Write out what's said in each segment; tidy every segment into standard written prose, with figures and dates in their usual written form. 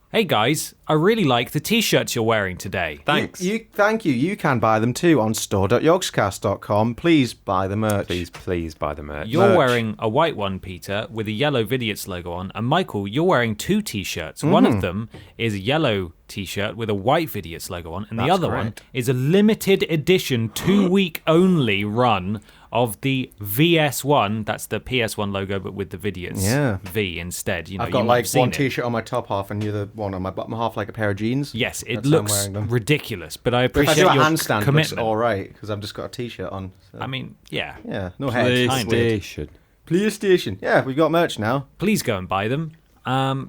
Hey guys, I really like the t-shirts you're wearing today. Thanks. Thank you. You can buy them too on store.yogscast.com. Please buy the merch. Please buy the merch. You're wearing a white one, Peter, with a yellow Vidiots logo on. And Michael, you're wearing two t-shirts. One of them is a yellow t-shirt with a white Vidiots logo on. And the other one is a limited edition 2-week only run of the VS1. That's the PS1 logo, but with the Vidiots V instead. You know, I've got like one t-shirt on my top half and the other one on my bottom half, like a pair of jeans. Yes, it looks ridiculous, but I appreciate your your handstand commitment. looks all right because I've just got a t-shirt on. So. I mean, yeah. Yeah, no head. PlayStation. Yeah, we've got merch now. Please go and buy them.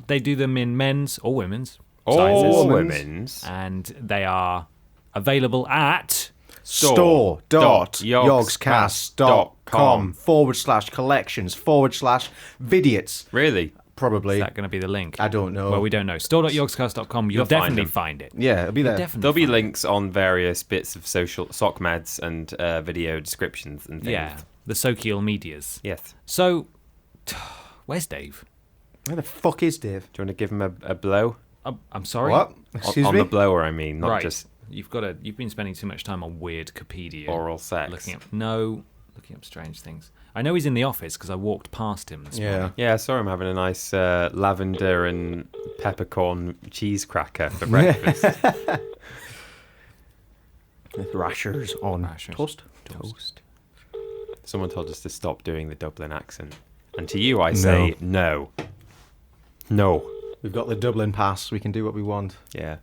They do them in men's or women's All sizes. women's. And they are available at store.yogscast.com/collections/Vidiots. Really? Probably. Is that going to be the link? I don't know. Well, we don't know. Store.yogscast.com, you'll definitely find it. Yeah, it'll be there. There'll be links on various bits of social sock meds and video descriptions and things. Yeah, the social medias. Yes. So, where's Dave? Where the fuck is Dave? Do you want to give him a blow? I'm sorry? What? Excuse on me? the blower, I mean, not just You've been spending too much time on weird Wikipedia. oral sex. Looking up strange things. I know he's in the office because I walked past him this morning. Yeah, I saw him having a nice lavender and peppercorn cheese cracker for breakfast. With rashers on toast. Someone told us to stop doing the Dublin accent. And to you I say no. We've got the Dublin pass. We can do what we want. Yeah.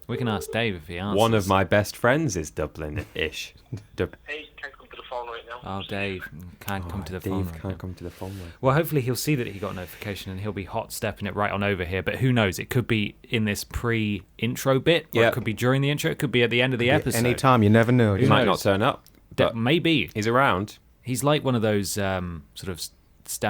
We can ask Dave if he answers. One of my best friends is Dublin-ish. Hey, can't come to the phone right now. Oh, Dave can't come to the phone. Dave right can't now. come to the phone. Right. Well, hopefully he'll see that he got a notification and he'll be hot stepping it right on over here. But who knows? It could be in this pre-intro bit, or it could be during the intro. It could be at the end of the episode. Any time, you never know. He might not turn up. But maybe he's around. He's like one of those sort of.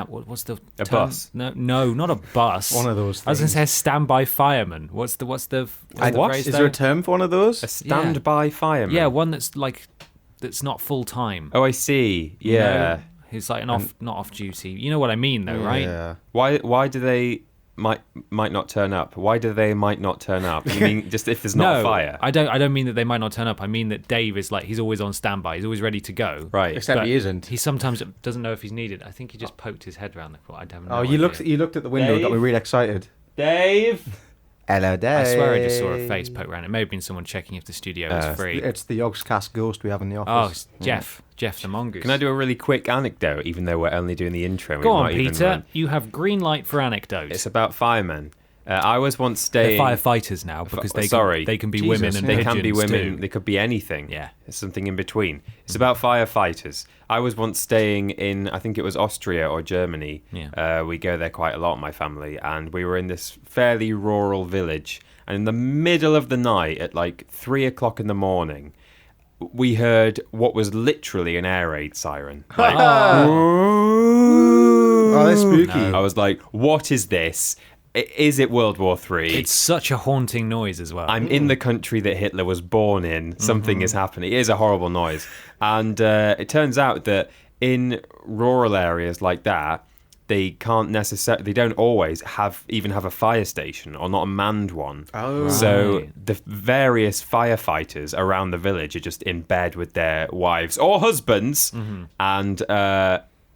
What's the term? Bus? No, not a bus. One of those things. I was going to say a standby fireman. What's the phrase Is there a term for one of those? A standby fireman? Yeah, one that's not full time. Oh, I see. Yeah. You know? He's like not off duty. You know what I mean, though, right? Yeah. Why do they might not turn up? Why do they might not turn up? You mean just if there's not a fire? I don't mean that they might not turn up. I mean that Dave is he's always on standby. He's always ready to go. Right. Except he isn't. He sometimes doesn't know if he's needed. I think he just poked his head around the corner. I don't know. Oh, you looked at the window and got me really excited. Dave. Hello, Dave. I swear I just saw a face poke around. It may have been someone checking if the studio was free. It's the Yogscast ghost we have in the Oh, office. it's Jeff the mongoose. Can I do a really quick anecdote, even though we're only doing the intro? Go on, Peter. You have green light for anecdotes. It's about firemen. I was once staying... They're firefighters now because they can be women and they can be women. too. They could be anything. Yeah. It's something in between. It's about firefighters. I was once staying in, I think it was Austria or Germany. Yeah. We go there quite a lot, my family, and we were in this fairly rural village. And in the middle of the night, at 3 o'clock in the morning, we heard what was literally an air raid siren. Oh, that's spooky. No. I was like, what is this? Is it World War III? It's such a haunting noise as well. I'm in the country that Hitler was born in. Something is happening. It is a horrible noise. And it turns out that in rural areas like that, they don't always have a fire station or not a manned one. Oh. Right. So the various firefighters around the village are just in bed with their wives or husbands, and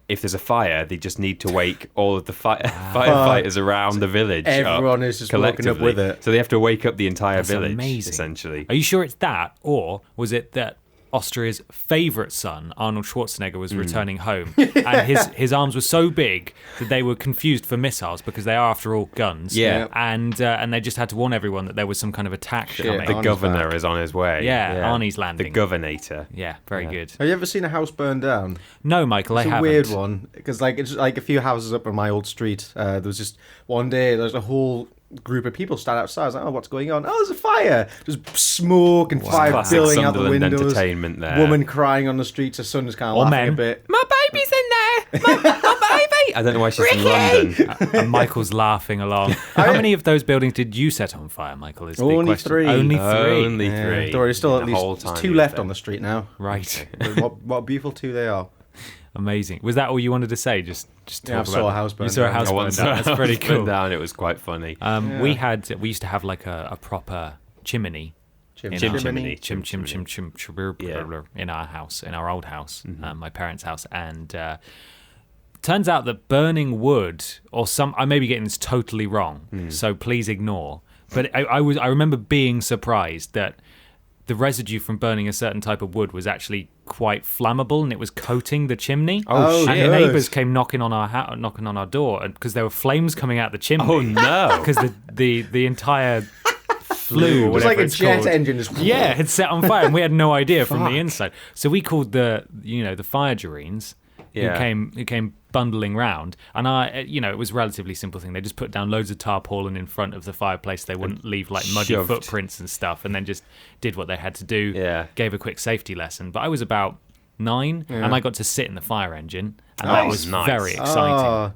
if there's a fire, they just need to wake all of the firefighters around the village. Everyone is just waking up with it. So they have to wake up the entire That's village, amazing. essentially. Are you sure it's that, or was it that Austria's favourite son, Arnold Schwarzenegger, was returning home, and his arms were so big that they were confused for missiles because they are, after all, guns. Yeah. And they just had to warn everyone that there was some kind of attack coming. The governor is on his way. Yeah, Arnie's landing. The governator. Yeah, very good. Have you ever seen a house burn down? No, Michael, I It's a haven't. weird one because it's like a few houses up on my old street. There was just one day there's a whole group of people stand outside. I was like, oh, what's going on? Oh, there's a fire. Just smoke and fire Classic filling out the Sunderland windows. entertainment there. Woman crying on the streets. Her son is kind of laughing men. a bit. My baby's in there. my baby. I don't know why she's in London. And Michael's laughing along. How many of those buildings did you set on fire, Michael? Is the Only question. 3. Only 3. Only 3. Don't worry, still In at the whole least time 2 you left lived on the street now. Right. what a beautiful 2 they are. Amazing. Was that all you wanted to say? Just Yeah, I talk saw about a house burn You saw a down. house I burn once down. That's pretty burned cool. down. It was quite funny. We used to have like a proper chimney. Chimney. In our house, in our old house, my parents' house, and turns out that burning wood, or I may be getting this totally wrong, so please ignore. But I remember being surprised that the residue from burning a certain type of wood was actually quite flammable, and it was coating the chimney. Oh, and shit. the neighbours came knocking on our door because there were flames coming out the chimney. Oh, no. Because the entire flue, or It was whatever like a it's jet called, engine just... yeah, had set on fire, and we had no idea from the inside. So we called the fire Gerenes, Yeah. who came bundling round, and it was a relatively simple thing. They just put down loads of tarpaulin in front of the fireplace. They wouldn't leave like muddy Shoved. footprints and stuff, and then just did what they had to do. Yeah. Gave a quick safety lesson. But I was about 9, and I got to sit in the fire engine, and that was nice. very exciting.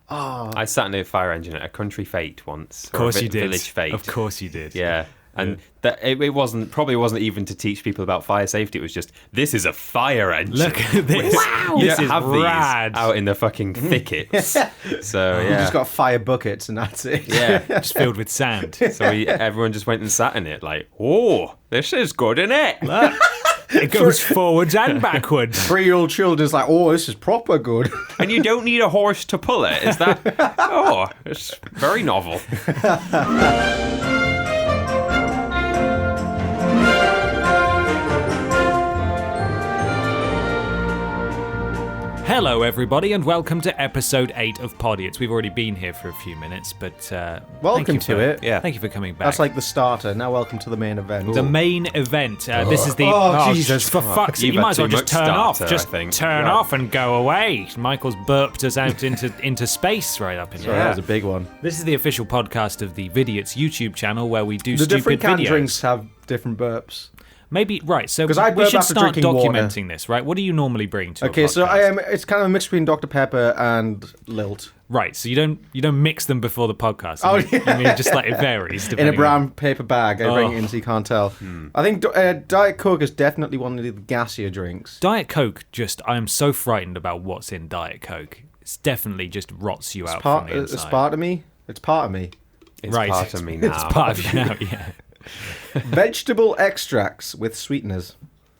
I sat in a fire engine at a country fete once. Of course you did. Village fete. Of course you did. Yeah. And that it wasn't even to teach people about fire safety. It was just, this is a fire engine. Look at this. Wow. You This don't is have rad. these out in the fucking thickets. So You yeah, just got fire buckets and that's it. yeah. Just filled with sand. So everyone just went and sat in it, like, oh, this is good, isn't it? It goes forwards and backwards. 3-year-old children's like, oh, this is proper good. And you don't need a horse to pull it. Is that? Oh, it's very novel. Hello, everybody, and welcome to episode 8 of Podiots. We've already been here for a few minutes, but Welcome thank you to it. Yeah. Thank you for coming back. That's like the starter. Now welcome to the main event. the main event. This is the. Oh, Jesus. For fuck's sake! You've You might had as well too just much turn off. starter, Just I think. turn off and go away. Michael's burped us out into space right up in Sorry, here. that was a big one. This is the official podcast of the Vidiots YouTube channel where we do The stupid different canned videos. drinks have different burps. Maybe right. So 'Cause I we burp should after start drinking water. documenting this, right? What do you normally bring to? Okay, a so podcast? it's kind of a mix between Dr. Pepper and Lilt. Right, so you don't mix them before the podcast. Oh, You mean just like it varies In a depending brown paper bag. I bring Oh. it in so you can't tell. I think Diet Coke is definitely one of the gassier drinks. Diet Coke. I am so frightened about what's in Diet Coke. It's definitely just rots you out from the It's inside. part of me. It's part of me. It's Right. part of me now. It's part of you now. Yeah. Vegetable extracts with sweeteners.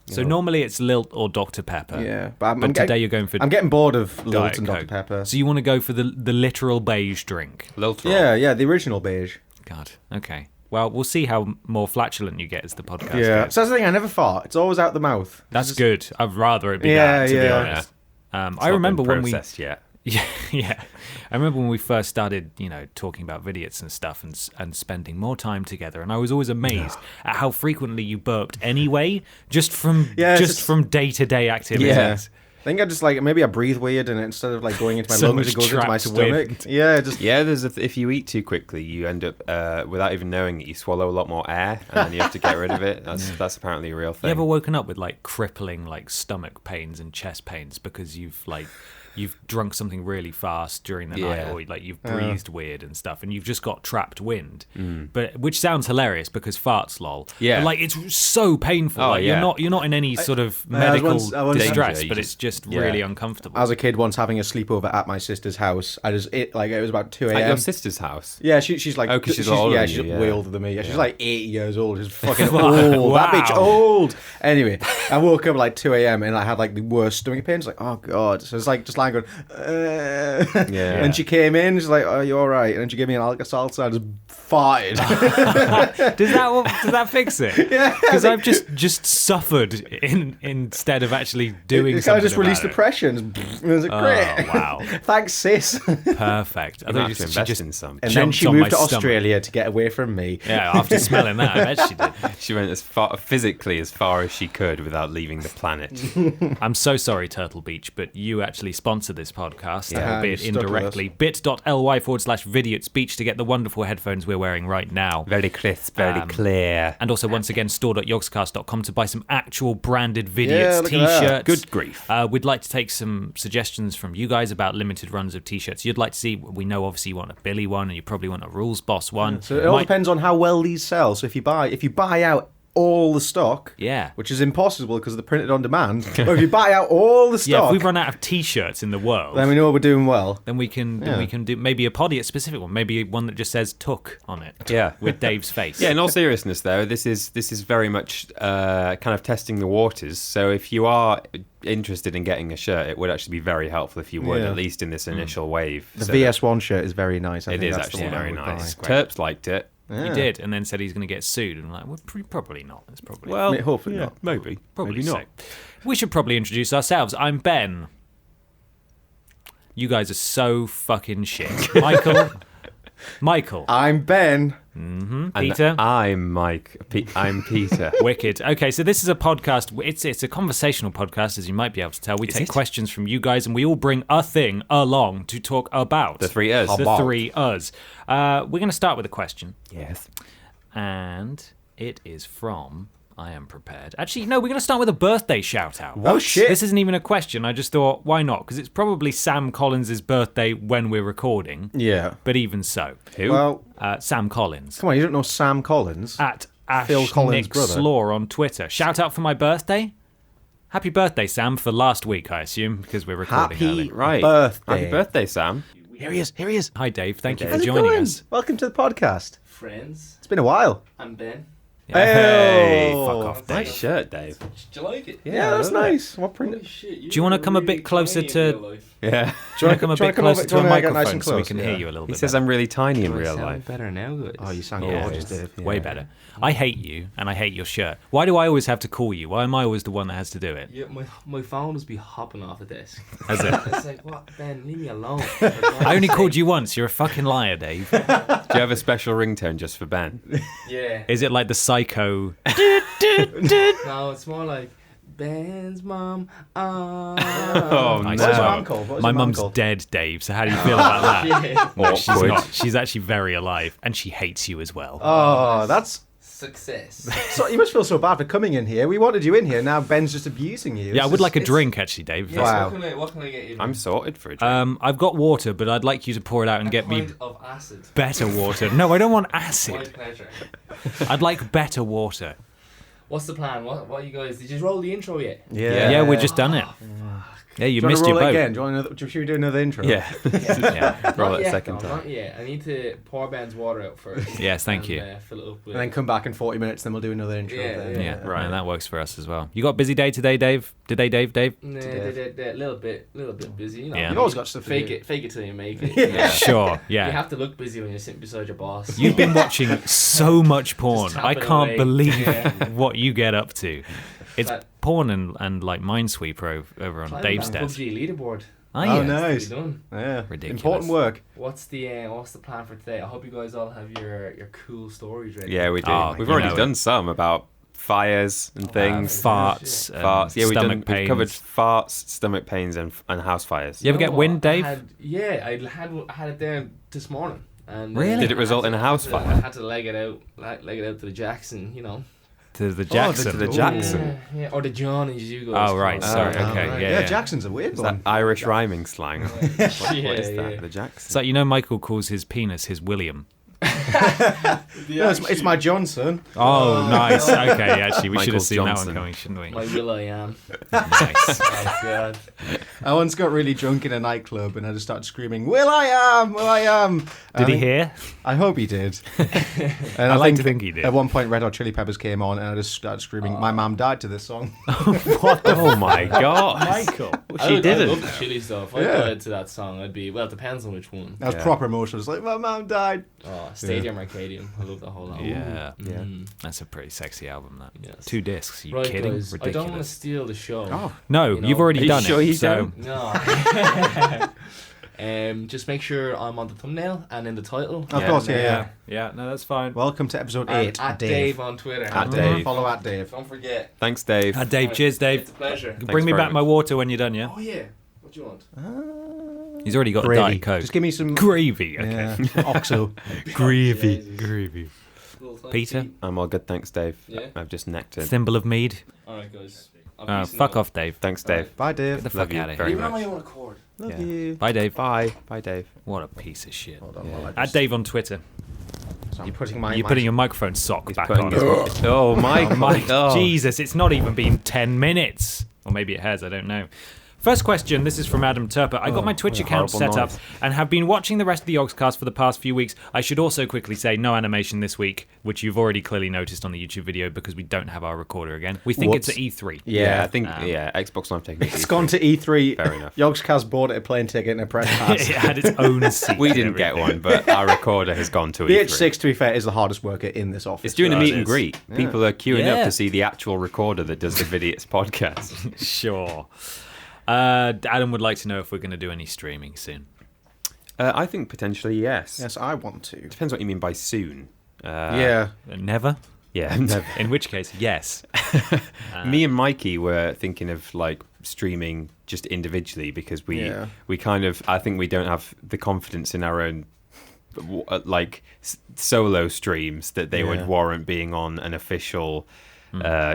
So normally it's Lilt or Dr Pepper. Yeah, but But today you're going for I'm getting bored of Lilt Diet and Coke. Dr. Pepper. So you want to go for the literal beige drink? Liltrol. Yeah, the original beige. God. Okay. Well, we'll see how more flatulent you get as the podcast Yeah, goes. so that's the thing. I never fart. It's always out the mouth. That's good. I'd rather it be Yeah, that, to be yeah. honest. It's I not remember been when we processed yet. Yeah. I remember when we first started, talking about Vidiots and stuff and spending more time together, and I was always amazed at how frequently you burped anyway, just from day-to-day activities. Yeah. I think I just maybe I breathe weird, and instead of going into my So lungs, much it goes into my trapped stomach. wind. Yeah, just Yeah, if you eat too quickly, you end up without even knowing it, you swallow a lot more air, and then you have to get rid of it. That's apparently a real thing. You ever woken up with crippling stomach pains and chest pains because you've drunk something really fast during the night, Yeah. or you've breathed weird and stuff, and you've just got trapped wind. But which sounds hilarious because farts, lol. Yeah. But, it's so painful. Oh, yeah. You're not in any sort of I medical was once- distress, Danger, but you it's just yeah. really uncomfortable. as a kid once having a sleepover at my sister's house. I just it was about 2 At a.m. your sister's house. Yeah, she's like, Oh, 'cause she's older than she's you, yeah. way older than me. Yeah, she's like 80 years old. She's fucking Wow. old. That bitch Wow. old. Anyway, I woke up at 2 a.m. and I had the worst stomach pains. Oh god. So it's just lying going. Yeah. And she came in. She's like, "Oh, you all right?" And then she gave me an Alka-Seltzer. I just farted. Does that fix it? Yeah. Because I've just suffered instead of actually doing It kind something. of just released about depression. It was great. Oh, wow. Thanks, sis. it. Perfect. I You thought have you to just, invest in some. And then jumped she on moved to my stomach. Australia to get away from me. Yeah, after smelling that, I bet she did. She went physically as far as she could without leaving the planet. I'm so sorry, Turtle Beach, but you actually sponsor this podcast, Yeah, albeit you're stuck with indirectly. bit.ly/Vidiots Beach to get the wonderful headphones we're wearing right now. Very crisp, very clear. And also, once again, store.yogscast.com to buy some actual branded Yeah, Vidiots look at that. t-shirts. Good grief. We'd like to take some suggestions from you guys about limited runs of t-shirts you'd like to see. We know obviously you want a Billy one, and you probably want a Rules Boss one. So it all depends on how well these sell. So if you buy out all the stock, which is impossible because they're printed on demand. But if you buy out all the stock, if we run out of t-shirts in the world, then we know we're doing well. Then we can do maybe a Podiots specific one, maybe one that just says "Took" on it. Yeah, with Dave's face. Yeah, in all seriousness, though, this is very much kind of testing the waters. So if you are interested in getting a shirt, it would actually be very helpful if you would, at least in this initial wave. The VS1 shirt is very nice. It is actually very nice. Great. Terps liked it. He did, and then said he's going to get sued. And I'm like, well, probably not. It's probably hopefully not. Maybe, probably maybe not. So. We should probably introduce ourselves. I'm Ben. You guys are so fucking shit. Michael. I'm Ben. Mm-hmm. And Peter. I'm Mike. I'm Peter. Wicked. Okay, so this is a podcast. It's a conversational podcast, as you might be able to tell. We take questions from you guys, and we all bring a thing along to talk about. The three us. The three us. We're going to start with a question. Yes. And it is from... I am prepared. Actually, no, we're going to start with a birthday shout-out. Oh, shit. This isn't even a question. I just thought, why not? Because it's probably Sam Collins' birthday when we're recording. Yeah. But even so. Who? Well, Sam Collins. come on, you don't know Sam Collins? At Phil Collins' brother. Slaw on Twitter. Shout out for my birthday. Happy birthday, Sam, for last week, I assume, because we're recording early. birthday. Happy birthday, Sam. Here he is. Hi, Dave. Thank you for How's it joining going? us. Welcome to the podcast. Friends, It's been a while. I'm Ben. Hey. Fuck off, Dave. Nice shirt, Dave. Did you like it? Yeah, that's nice. What print? Holy shit, Do you wanna come a bit closer to- Yeah. Do you want to come a Do you bit wanna closer come to a over- do you wanna get nice microphone and so we close? can Yeah. hear you a little He bit says better? I'm really tiny in I real sound life. better now, guys. Oh, you sound Yeah, gorgeous, Dave. Yeah. way better. I hate you, and I hate your shirt. Why do I always have to call you? Why am I always the one that has to do it? Yeah, my phone just be hopping off the desk. Has it? It's like, what, Ben? Leave me alone. I only called you once. You're a fucking liar, Dave. Do you have a special ringtone just for Ben? Yeah. Is it like the psycho? No, it's more like Ben's mom. Oh, Nice. What was your Wow. mum called? What was My your mum mum's called? dead, Dave. So how do you feel about that? Yeah. No, she's Awkward. not. She's actually very alive, and she hates you as well. Oh, that's... Success. So you must feel so bad for coming in here. We wanted you in here. Now Ben's just abusing you. Yeah, I would like a it's- drink, actually, Dave. Yes, Wow. what can I get you? I'm sorted for a drink. I've got water, but I'd like you to pour it out and get me pint of acid. better water. No, I don't want My acid. pleasure. I'd like better water. What's the plan? What you guys? Did you roll the intro yet? Yeah, we've just done it. Yeah, you Do you want missed to your roll it boat. again? Do you want another, should we do another intro? Yeah. Yeah. Roll Not it a yet, second though, time. Not yet. I need to pour Ben's water out first. Yes, thank you. Fill it up with. And then come back in 40 minutes, then we'll do another intro. Yeah, then. Yeah, Right. right. That works for us as well. You got a busy day today, Dave? Did they, Dave? Nah, they're a little bit busy. You know, Yeah. You've always got stuff to fake do. it till you make it. Yeah. Sure, You yeah. have to look busy when you're sitting beside your boss. You've been watching so much porn. Just tap I it can't away. believe Yeah. what you get up to. It's But- porn and like Minesweeper over on Climbing Dave's that desk. PUBG leaderboard. Oh, Oh, yeah. nice. What are you doing? Yeah. Ridiculous. Important work. What's the plan for today? I hope you guys all have your cool stories ready. Yeah, we do. Oh, We've you already know done it. some about fires and things. Farts, Farts. Yeah, stomach we've covered pains. farts, stomach pains, and house fires. You ever get wind, Dave? I had it there this morning. And Really? Did it result in a house fire? I had to leg it out to the Jackson, you know. To the to Jackson. the Jackson. Yeah, or the John as you guys. Oh, right. call it. Sorry. Oh, Okay. right. Yeah, Yeah, yeah. Jackson's a weird Is that one. Irish rhyming slang? What is that? Yeah. The Jackson. It's like, you know, Michael calls his penis his William. No, it's my Johnson. Oh, nice. Okay, actually, we should Michael have seen that Johnson. one coming, shouldn't we? My will I am. Nice. Oh god. I once got really drunk in a nightclub and I just started screaming, "Will I am? Will I am?" Did he hear? I hope he did. And I like to think he did. At one point, Red Hot Chili Peppers came on and I just started screaming, "My mum died to this song." Oh my god. Michael. She I didn't. love the chili stuff. I Yeah. died to that song. I'd be well. It depends on which one. That was Yeah. proper emotional. It's like, "My mum died." Oh, Stadium Arcadium. I love that whole album. Yeah. Mm. That's a pretty sexy album, that. Yes. 2 discs. Are you Right, kidding? guys. I Ridiculous. don't want to steal the show. No, You know, you've already are you done sure it. you So don't? No. Just make sure I'm on the thumbnail and in the title. Of course, yeah. yeah, no, that's fine. Welcome to episode And 8. at Dave. Dave on Twitter. At Dave. Follow at Dave. Don't forget. Thanks, Dave. Dave, cheers, Dave. It's a pleasure. Bring me very back my much. water when you're done, yeah? Oh yeah. do you want? He's already got Gravy. a Diet Coke. Just give me some Gravy. Okay. Oxo. Gravy. Jesus. Gravy. Little tiny Peter? tea. I'm all good, thanks, Dave. Yeah? I've just necked it. Thimble of mead. All right, guys. I'm peacing Fuck out. off, Dave. Thanks, Dave. Bye, Dave. Get the Love fuck you out of very here. Even on much. my own accord. Love Yeah. you. Bye, Dave. Bye. Bye, Dave. What a piece of shit. Hold on while I Add just- Dave on Twitter. So I'm putting my. You're putting your microphone sock He's back putting on. his- Oh, Michael. Mike, Oh. Jesus, it's not even been 10 minutes. Or maybe it has, I don't know. First question, this is from Adam Turper. I got my Twitch what a account horrible set up noise. and have been watching the rest of the Yogscast for the past few weeks. I should also quickly say no animation this week, which you've already clearly noticed on the YouTube video because we don't have our recorder again. We think it's at Whoops. E3. Yeah, I think, Xbox Live taking It's gone to E3. Fair enough. Yogscast bought it a plane ticket and a press pass. It had its own seat. We and didn't get everything. one, but our recorder has gone to The E3. H6, to be fair, is the hardest worker in this office. It's doing a Right, meet it and is. greet. People are queuing Yeah. up to see the actual recorder that does the Vidiots podcast. Sure. Adam would like to know if we're going to do any streaming soon. I think potentially yes. Yes, I want to. Depends what you mean by soon. Yeah. Never? Yeah. never. In which case, yes. Me and Mikey were thinking of like streaming just individually because we kind of, I think we don't have the confidence in our own like solo streams that they would warrant being on an official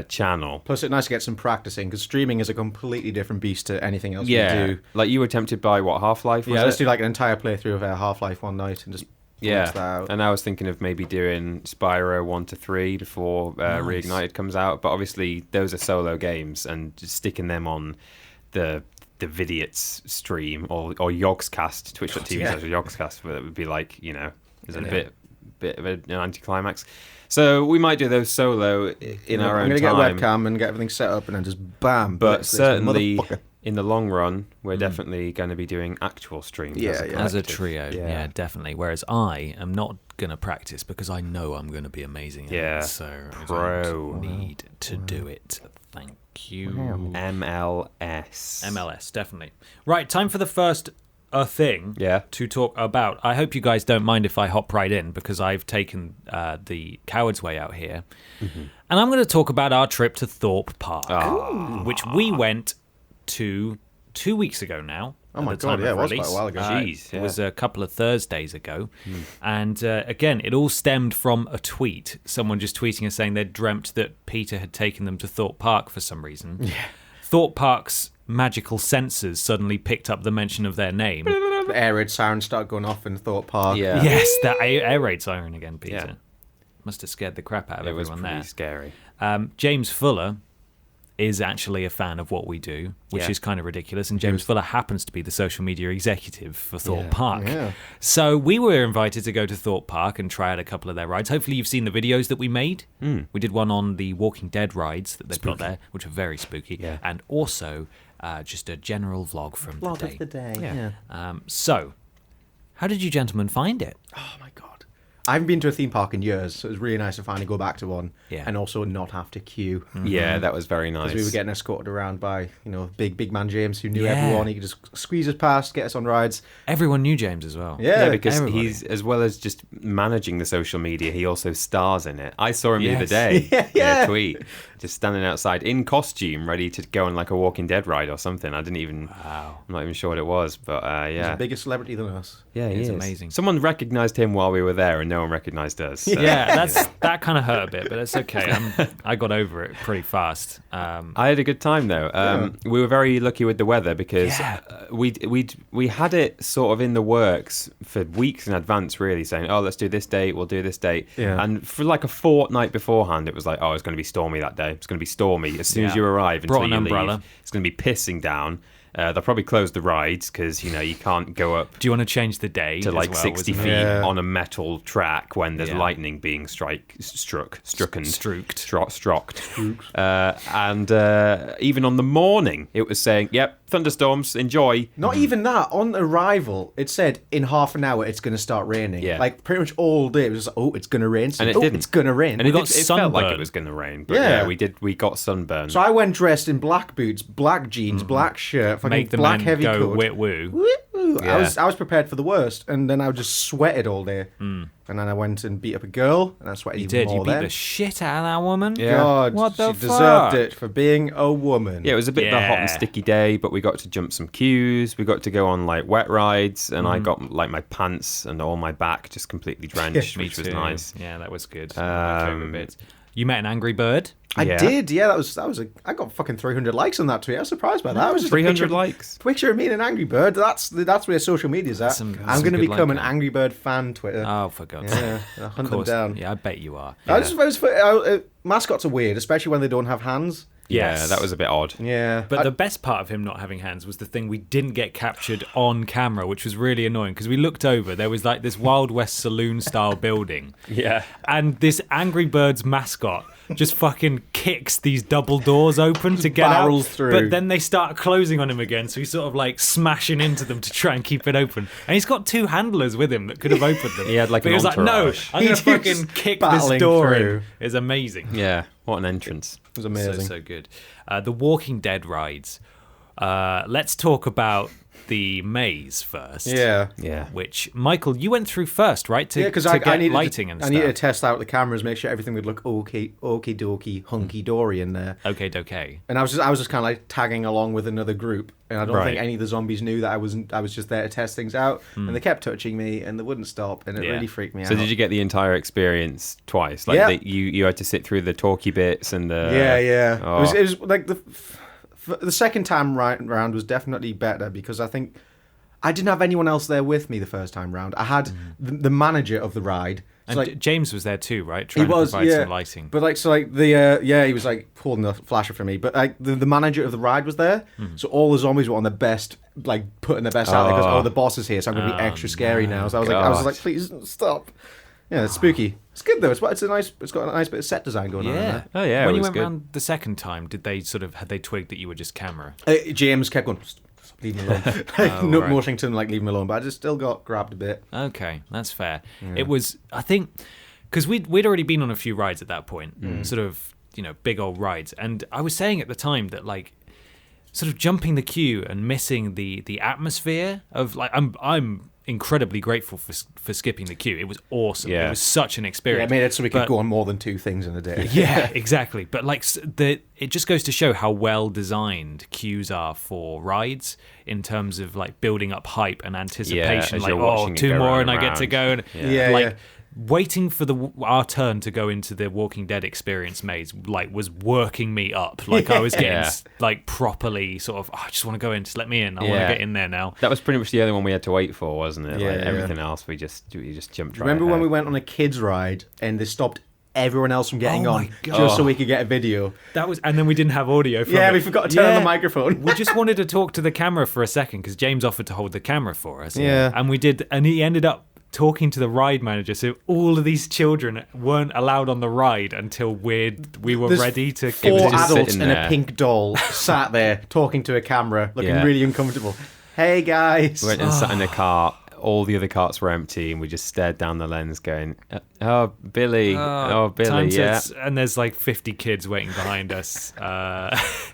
channel. Plus, it's nice to get some practicing because streaming is a completely different beast to anything else we Yeah, do. like you were tempted by what, Half-Life? Was Yeah, let's it? do like an entire playthrough of Half-Life one night and just flex that out. And I was thinking of maybe doing Spyro 1 to 3 before Reignited comes out, but obviously those are solo games, and just sticking them on the Vidiots stream or Yogscast, twitch.tv/Yogscast, where it would be like, you know, is it a bit of an anticlimax? So we might do those solo in our I'm own going to get a time. webcam and get everything set up and then just bam. But blitz this certainly motherfucker. in the long run, we're definitely going to be doing actual streams Yeah, as a yeah. As a collective. trio, yeah, definitely. Whereas I am not going to practice because I know I'm going to be amazing at Yeah. it. So I Pro. don't need to do it. Thank you. MLS. MLS, definitely. Right, time for the first thing Yeah. to talk about. I hope you guys don't mind if I hop right in because I've taken the coward's way out here. Mm-hmm. And I'm going to talk about our trip to Thorpe Park, Ah. which we went to 2 weeks ago now. Oh at my the time God, yeah, of it was release. quite a while ago. Jeez, It was a couple of Thursdays ago. Hmm. And again, it all stemmed from a tweet. Someone just tweeting us saying they'd dreamt that Peter had taken them to Thorpe Park for some reason. Yeah. Thorpe Park's magical sensors suddenly picked up the mention of their name. The air raid sirens start going off in Thorpe Park. Yeah. Yes, that air raid siren again, Peter. Yeah. Must have scared the crap out of It was everyone pretty there. scary. James Fuller is actually a fan of what we do, which Yeah. is kind of ridiculous. And James Fuller happens to be the social media executive for Thorpe Yeah. Park. Yeah. So we were invited to go to Thorpe Park and try out a couple of their rides. Hopefully you've seen the videos that we made. We did one on the Walking Dead rides that they've got there, which are very spooky. Yeah. And also just a general vlog from Vlog the day. of the day. Yeah. Yeah. So, how did you gentlemen find it? Oh my God. I haven't been to a theme park in years, so it was really nice to finally go back to one. Yeah. And also not have to queue. Yeah, that was very nice. Because we were getting escorted around by, big man James who knew Yeah. everyone. He could just squeeze us past, get us on rides. Everyone knew James as well. Yeah, because everybody. he's, as well as just managing the social media, he also stars in it. I saw him the other Yes. day Yeah. in a tweet, just standing outside in costume, ready to go on like a Walking Dead ride or something. I didn't even, Wow. I'm not even sure what it was, but He's yeah. a bigger celebrity than us. Yeah, he He's is. amazing. Someone recognised him while we were there and no one recognised us. So. Yeah, that kind of hurt a bit, but it's okay. I got over it pretty fast. I had a good time though. We were very lucky with the weather because Yeah. we had it sort of in the works for weeks in advance, really saying, "Oh, let's do this date. We'll do this date." Yeah. And for like a fortnight beforehand, it was like, "Oh, it's going to be stormy that day. It's going to be stormy as soon as Yeah. you arrive until Brought an you umbrella. leave. It's going to be pissing down." They'll probably close the rides because you can't go up Do you want to change the day to as like well, 60 wasn't feet it? Yeah. on a metal track when there's Yeah. lightning being struck. And even on the morning, it was saying, "Yep, thunderstorms, enjoy." Not even that. On arrival, it said in half an hour it's going to start raining. Yeah. Like pretty much all day it was just, it's going to rain. So, And it oh, didn't. it's going to rain. And it, got it felt like sunburn. it was going to rain, but Yeah. we got sunburn. So I went dressed in black boots, black jeans, black shirt, fucking Make the black man heavy go coat. wit woo. Woo, ooh, Yeah. I was prepared for the worst, and then I just sweated all day. And then I went and beat up a girl, and I sweated You even did. more You beat then. the shit out of that woman. Yeah. God, What the she deserved fuck? it for being a woman. Yeah, it was a bit of a hot and Yeah. sticky day, but we got to jump some queues. We got to go on like wet rides, and I got like my pants and all my back just completely drenched, Me which was too. nice. Yeah, that was good. One of my favorite Um, bits. You met an angry bird. I Yeah. did, yeah. I got fucking 300 likes on that tweet. I was surprised by that. I was just a 300 picture, likes. Picture of me and an Angry Bird. That's where social media's at. Some I'm going to good become like an that. Angry Bird fan Twitter. Oh, for God's sake. Yeah, I'll Of hunt them course. down. Yeah, I bet you are. Mascots are weird, especially when they don't have hands. Yeah, Yes. that was a bit odd. Yeah, But the best part of him not having hands was the thing we didn't get captured on camera, which was really annoying because we looked over. There was like this Wild West saloon style building. Yeah. And this Angry Birds mascot just fucking kicks these double doors open to get out. barrels through. But then they start closing on him again, so he's sort of like smashing into them to try and keep it open. And he's got two handlers with him that could have opened them. He had, like, but an he was like, no, entourage. I'm going He to was fucking kick this battling door through. in. It's amazing. Yeah, what an entrance. it was amazing. So good. The Walking Dead rides. Let's talk about the maze first. Yeah. Yeah. Which, Michael, you went through first, right? To, Yeah, because to I get needed lighting and I stuff. needed to test out the cameras, make sure everything would look okie dokie, hunky dory in there. Okay, okay. And I was just kind of like tagging along with another group, and I don't think Right. any of the zombies knew that I was just there to test things out, and they kept touching me, and they wouldn't stop, and it Yeah. really freaked me out. So did you get the entire experience twice? Like Yeah. you had to sit through the talky bits and the Yeah. Oh. It was like the second time round was definitely better because I think I didn't have anyone else there with me the first time round. I had the manager of the ride. And So, like, James was there too, right? he Trying was, to provide yeah. some lighting. But he was like holding the flasher for me. But like the manager of the ride was there, so all the zombies were on their best, like putting their best out there because the boss is here, so I'm gonna be extra scary now. So I was like, please stop. Yeah, it's spooky. It's good though. It's got a nice bit of set design going on. In Yeah. there. Oh, yeah, When it you was went good. round the second time, had they twigged that you were just camera? James kept going. Stop, leave me alone. right. Washington, like leave me alone. But I just still got grabbed a bit. Okay, that's fair. It was, I think, because we'd already been on a few rides at that point, sort of, big old rides. And I was saying at the time that, like, sort of jumping the queue and missing the atmosphere of, like, I'm incredibly grateful for skipping the queue. It was awesome. Yeah. It was such an Yeah, experience. I made it so we could But- go on more than 2 things in a day. Yeah, exactly. But like it just goes to show how well designed queues are for rides in terms of like building up hype and anticipation. as Like, you're watching it 2 go more round and I and get to round. go. And Yeah, like yeah. waiting for our turn to go into the Walking Dead experience maze, like was working me up. Like I was getting Yeah. like properly sort of, I just want to go in. Just let me in. I want Yeah. to get in there now. That was pretty much the only one we had to wait for, wasn't it? Yeah, Like yeah. everything else, we just jumped right Remember when ahead. we went on a kids ride and they stopped everyone else from getting Oh on my God. just so we could get a video? That was, and then we didn't have audio. From Yeah, it. we forgot to turn on Yeah. the microphone. We just wanted to talk to the camera for a second because James offered to hold the camera for us. Yeah. And we did, and he ended up talking to the ride manager. So all of these children weren't allowed on the ride until we were There's ready to. 4 just adults sitting and a there. pink doll sat there talking to a camera, looking Yeah. really uncomfortable. Hey guys. We went and sat in a cart. All the other carts were empty, and we just stared down the lens, going, "Oh, Billy, oh, Billy, time to- yeah." And there's like 50 kids waiting behind us.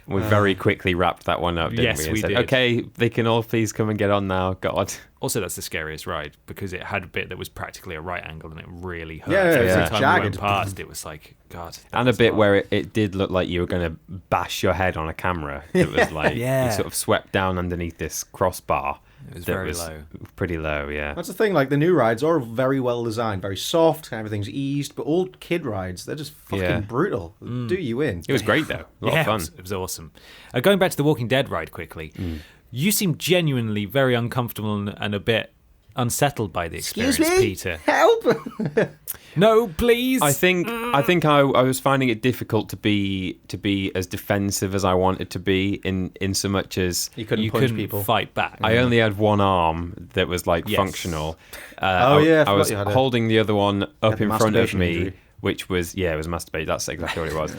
We very quickly wrapped that one up, didn't Yes, we? And we said, did. "Okay, they can all please come and get on now." God, Also, that's the scariest ride because it had a bit that was practically a right angle and it really hurt. Yeah, Every it's time we jagged. went past, it was like, God. that and a was bit hard. where it did look like you were going to bash your head on a camera. It was like Yeah. you sort of swept down underneath this crossbar. It was that very low. Pretty low, yeah. That's the thing, like the new rides are very well designed, very soft, everything's eased, but old kid rides, they're just fucking Yeah. brutal. Do you in? It was great though. A lot Yeah, of fun. it was awesome. Going back to the Walking Dead ride quickly, you seem genuinely very uncomfortable and a bit unsettled by the experience, Excuse me? Peter. Help! No, please. I think I was finding it difficult to be as defensive as I wanted to be in so much as You couldn't you punch couldn't people. fight back. I only had one arm that was like Yes. functional. Oh, yeah, I I forgot was you had a- holding the other one up had in front of masturbation me, injury. which was it was masturbate. That's exactly what it was.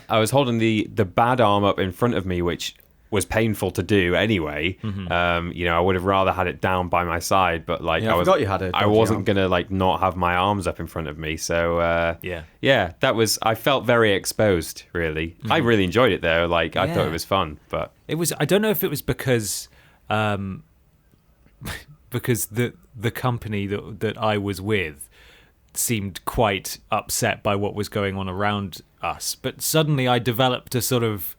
I was holding the bad arm up in front of me, which was painful to do anyway. I would have rather had it down by my side, but like Yeah, I forgot you had a I dodgy wasn't arm. gonna like not have my arms up in front of me. So Yeah. that was. I felt very exposed. Really, I really enjoyed it though. Like I thought Yeah. it was fun, but It was. I don't know if it was because because the company that I was with seemed quite upset by what was going on around us. But suddenly I developed a sort of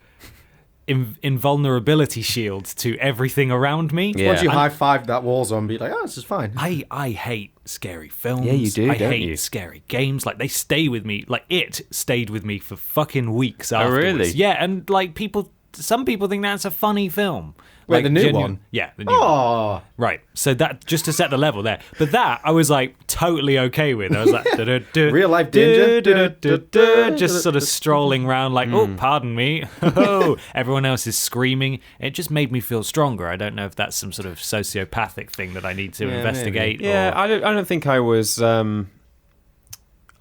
invulnerability shield to everything around me. Yeah. Once you high-five that wall zombie, like, oh, this is fine. I hate scary films. Yeah, you do, I don't hate you? scary games. Like, they stay with me. Like, it stayed with me for fucking weeks afterwards. really? Yeah, and like some people think that's a funny film. Wait, Like, the new one? Yeah, the new one. Oh, Right. So that, just to set the level there. But that I was like totally okay with. I was like Real life danger. just sort of strolling around like, oh, pardon me. Oh, everyone else is screaming. It just made me feel stronger. I don't know if that's some sort of sociopathic thing that I need to investigate. Yeah, or... I don't think I was. I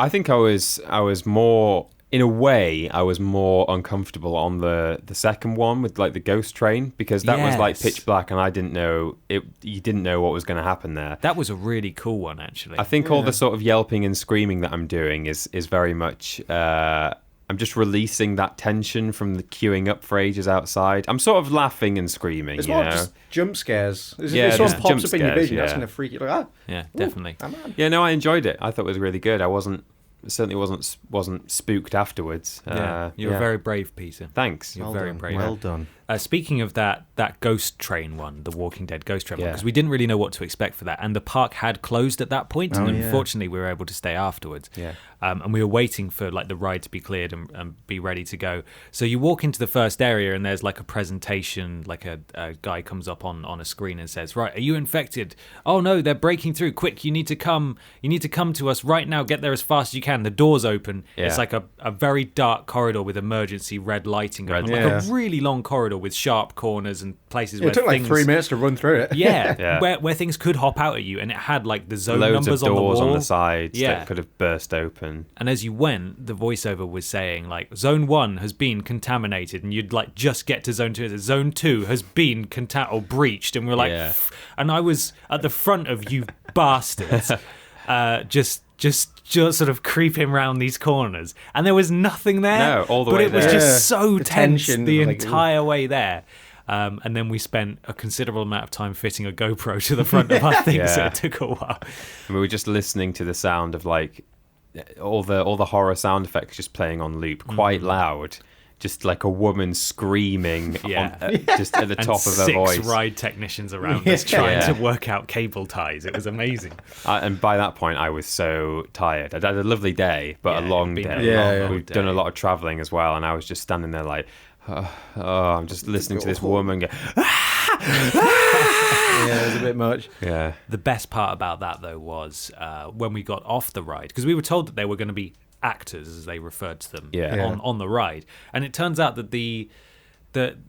think I was more. In a way, I was more uncomfortable on the second one with like the ghost train, because that was like Yes. pitch black and I didn't know it. You didn't know what was going to happen there. That was a really cool one, actually. I think all the sort of yelping and screaming that I'm doing is very much. I'm just releasing that tension from the queuing up for ages outside. I'm sort of laughing and screaming. it's you more know? just jump scares. If Yeah, someone just pops jump up in your scares, vision, that's yeah. going to freak you. Like, Yeah, definitely. I'm on. Yeah, no, I enjoyed it. I thought it was really good. I certainly wasn't spooked afterwards. You're very brave, Peter. Thanks. You're very brave. Well done. Speaking of that ghost train one, the Walking Dead ghost train one, Yeah. because we didn't really know what to expect for that, and the park had closed at that point, and Oh, yeah. unfortunately we were able to stay afterwards. Yeah. And we were waiting for like the ride to be cleared and be ready to go. So you walk into the first area and there's like a presentation, like a guy comes up on a screen and says, "Right, are you infected? Oh no, they're breaking through. Quick, you need to come to us right now. Get there as fast as you can. The door's open." Yeah. It's like a very dark corridor with emergency red lighting going on. Red- Like Yeah. a really long corridor with sharp corners and places where It took like things... 3 minutes to run through it. Yeah, Yeah. Where things could hop out at you, and it had like the zone Loads numbers of doors on the wall. on the sides Yeah. that could have burst open. And as you went, the voiceover was saying like zone 1 has been contaminated, and you'd like just get to zone 2. It says, zone 2 has been breached, and we're like, Yeah. "Pff." And I was at the front of you bastards, just sort of creeping around these corners, and there was nothing there. No, all the but way it was there. Yeah. just so The tense tension, the like, entire way there. And then we spent a considerable amount of time fitting a GoPro to the front of our thing, so Yeah. it took a while. And we were just listening to the sound of like all the horror sound effects just playing on loop, quite loud. Just like a woman screaming Yeah. just at the And top of her 6 voice. ride technicians around us trying to work out cable ties. It was amazing. And by that point, I was so tired. I'd had a lovely day, but Yeah, a long it'd been day. a long, long We've day. done a lot of traveling as well, and I was just standing there like, oh, I'm just listening to this woman go, Yeah, it was a bit much. yeah. The best part about that, though, was when we got off the ride, because we were told that they were going to be actors, as they referred to them, Yeah. on the ride. And it turns out that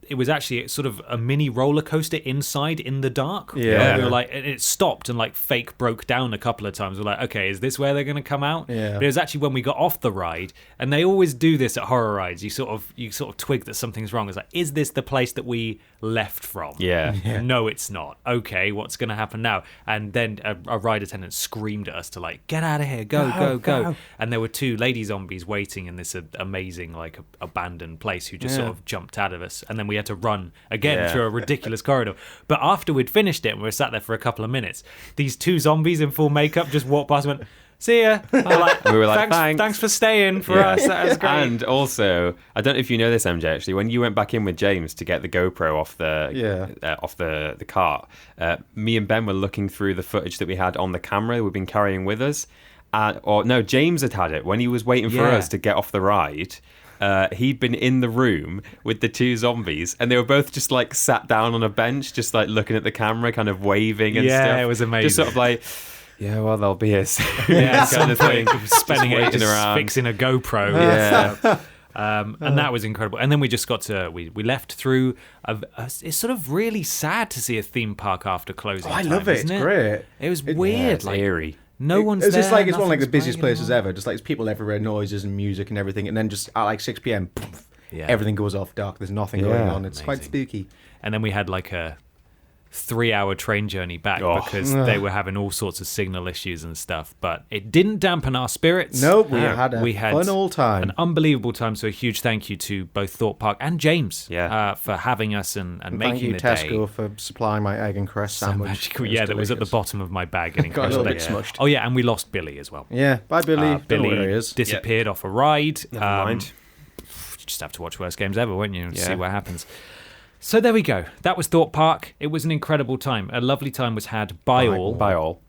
it was actually sort of a mini roller coaster inside in the dark. Yeah. We were like, and it stopped and like fake broke down a couple of times. We're like, okay, is this where they're going to come out? Yeah. But it was actually when we got off the ride, and they always do this at horror rides. You sort of twig that something's wrong. It's like, is this the place that we left from? Yeah. No, it's not. Okay, what's going to happen now? And then a ride attendant screamed at us to like, get out of here, go. And there were 2 lady zombies waiting in this amazing like abandoned place who just sort of jumped out of us. And then we had to run again Yeah. through a ridiculous corridor. But after we'd finished it and we were sat there for a couple of minutes, these 2 zombies in full makeup just walked past and went, see ya. We were like, thanks for staying for Yeah. us. That was great. And also, I don't know if you know this, MJ. Actually, when you went back in with James to get the GoPro off the cart, me and Ben were looking through the footage that we had on the camera we've been carrying with us. Or no, James had it when he was waiting for Yeah. us to get off the ride. He'd been in the room with the 2 zombies, and they were both just like sat down on a bench, just like looking at the camera, kind of waving and Yeah, stuff. it was amazing. Just sort of like, yeah, well, they'll be here soon. Yeah, kind of thing. spending Just ages waiting around. fixing a GoPro. Yeah. And that was incredible. And then we just got to we left through. It's sort of really sad to see a theme park after closing. Oh, I time, love it. isn't It's great. It was Yeah, weird. it's like eerie. no one's It's just there, like it's one of like the nothing's busiest playing places anymore. ever. Just like it's people everywhere, noises and music and everything, and then just at like 6 p.m. Yeah. everything goes off dark. There's nothing going Yeah. on. It's quite Amazing. spooky. And then we had like 3-hour train journey back Oh. because they were having all sorts of signal issues and stuff. But it didn't dampen our spirits. Nope, we had a We had fun old time. an unbelievable time. So a huge thank you to both Thorpe Park and James for having us and Thank making you, the Tesco, day for supplying my egg and cress so sandwich. magical. It Yeah, that was at the delicious. bottom of my bag getting Got a little crushed. bit smushed. Oh yeah, and we lost Billy as well. Yeah, bye, Billy. Don't know Billy where he is. disappeared off a ride. Never mind. Just have to watch Worst Games Ever, won't you? Yeah. See what happens. So there we go. That was Thorpe Park. It was an incredible time. A lovely time was had by all. By all.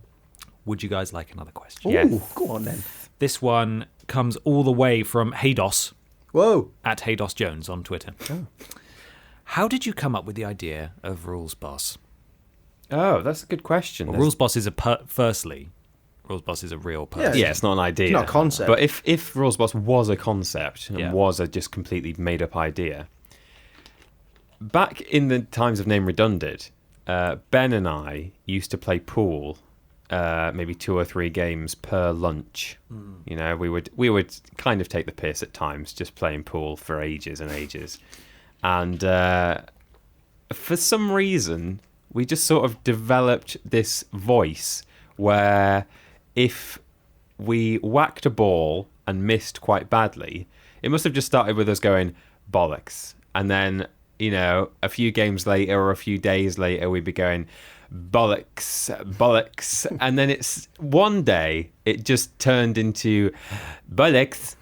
Would you guys like another question? Ooh, Yes. go on then. This one comes all the way from Haydos, Whoa. at Haydos Jones on Twitter. How did you come up with the idea of Rules Boss? Oh, that's a good question. Well, Rules Boss is firstly, Rules Boss is a real person. Yeah, it's not an idea. It's not a concept. But if Rules Boss was a concept and Yeah. was a just completely made up idea, back in the times of Name Redundant, Ben and I used to play pool, maybe 2 or 3 games per lunch. You know, we would kind of take the piss at times, just playing pool for ages and ages. And for some reason, we just sort of developed this voice where if we whacked a ball and missed quite badly, it must have just started with us going, bollocks. And then, you know, a few games later or a few days later, we'd be going, bollocks, bollocks. And then it's one day, it just turned into bollocks.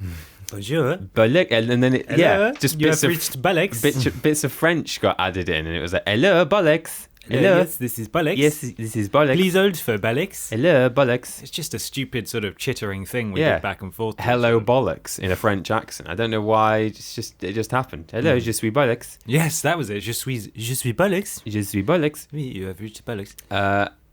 Bonjour. Bollock, and then it, yeah, just you bits have of reached Bollocks. bits of French got added in, and it was like, hello, bollocks. Hello. Yes, this is Bollocks. Yes, this is bollocks. Please hold for Bollocks. Hello, bollocks. It's just a stupid sort of chittering thing we Yeah. did back and forth. to Hello, each other. bollocks in a French accent. I don't know why. It just happened. Hello, je suis bollocks. Yes, that was it. Je suis Bollocks. Je suis bollocks. Oui, you have reached Bollocks.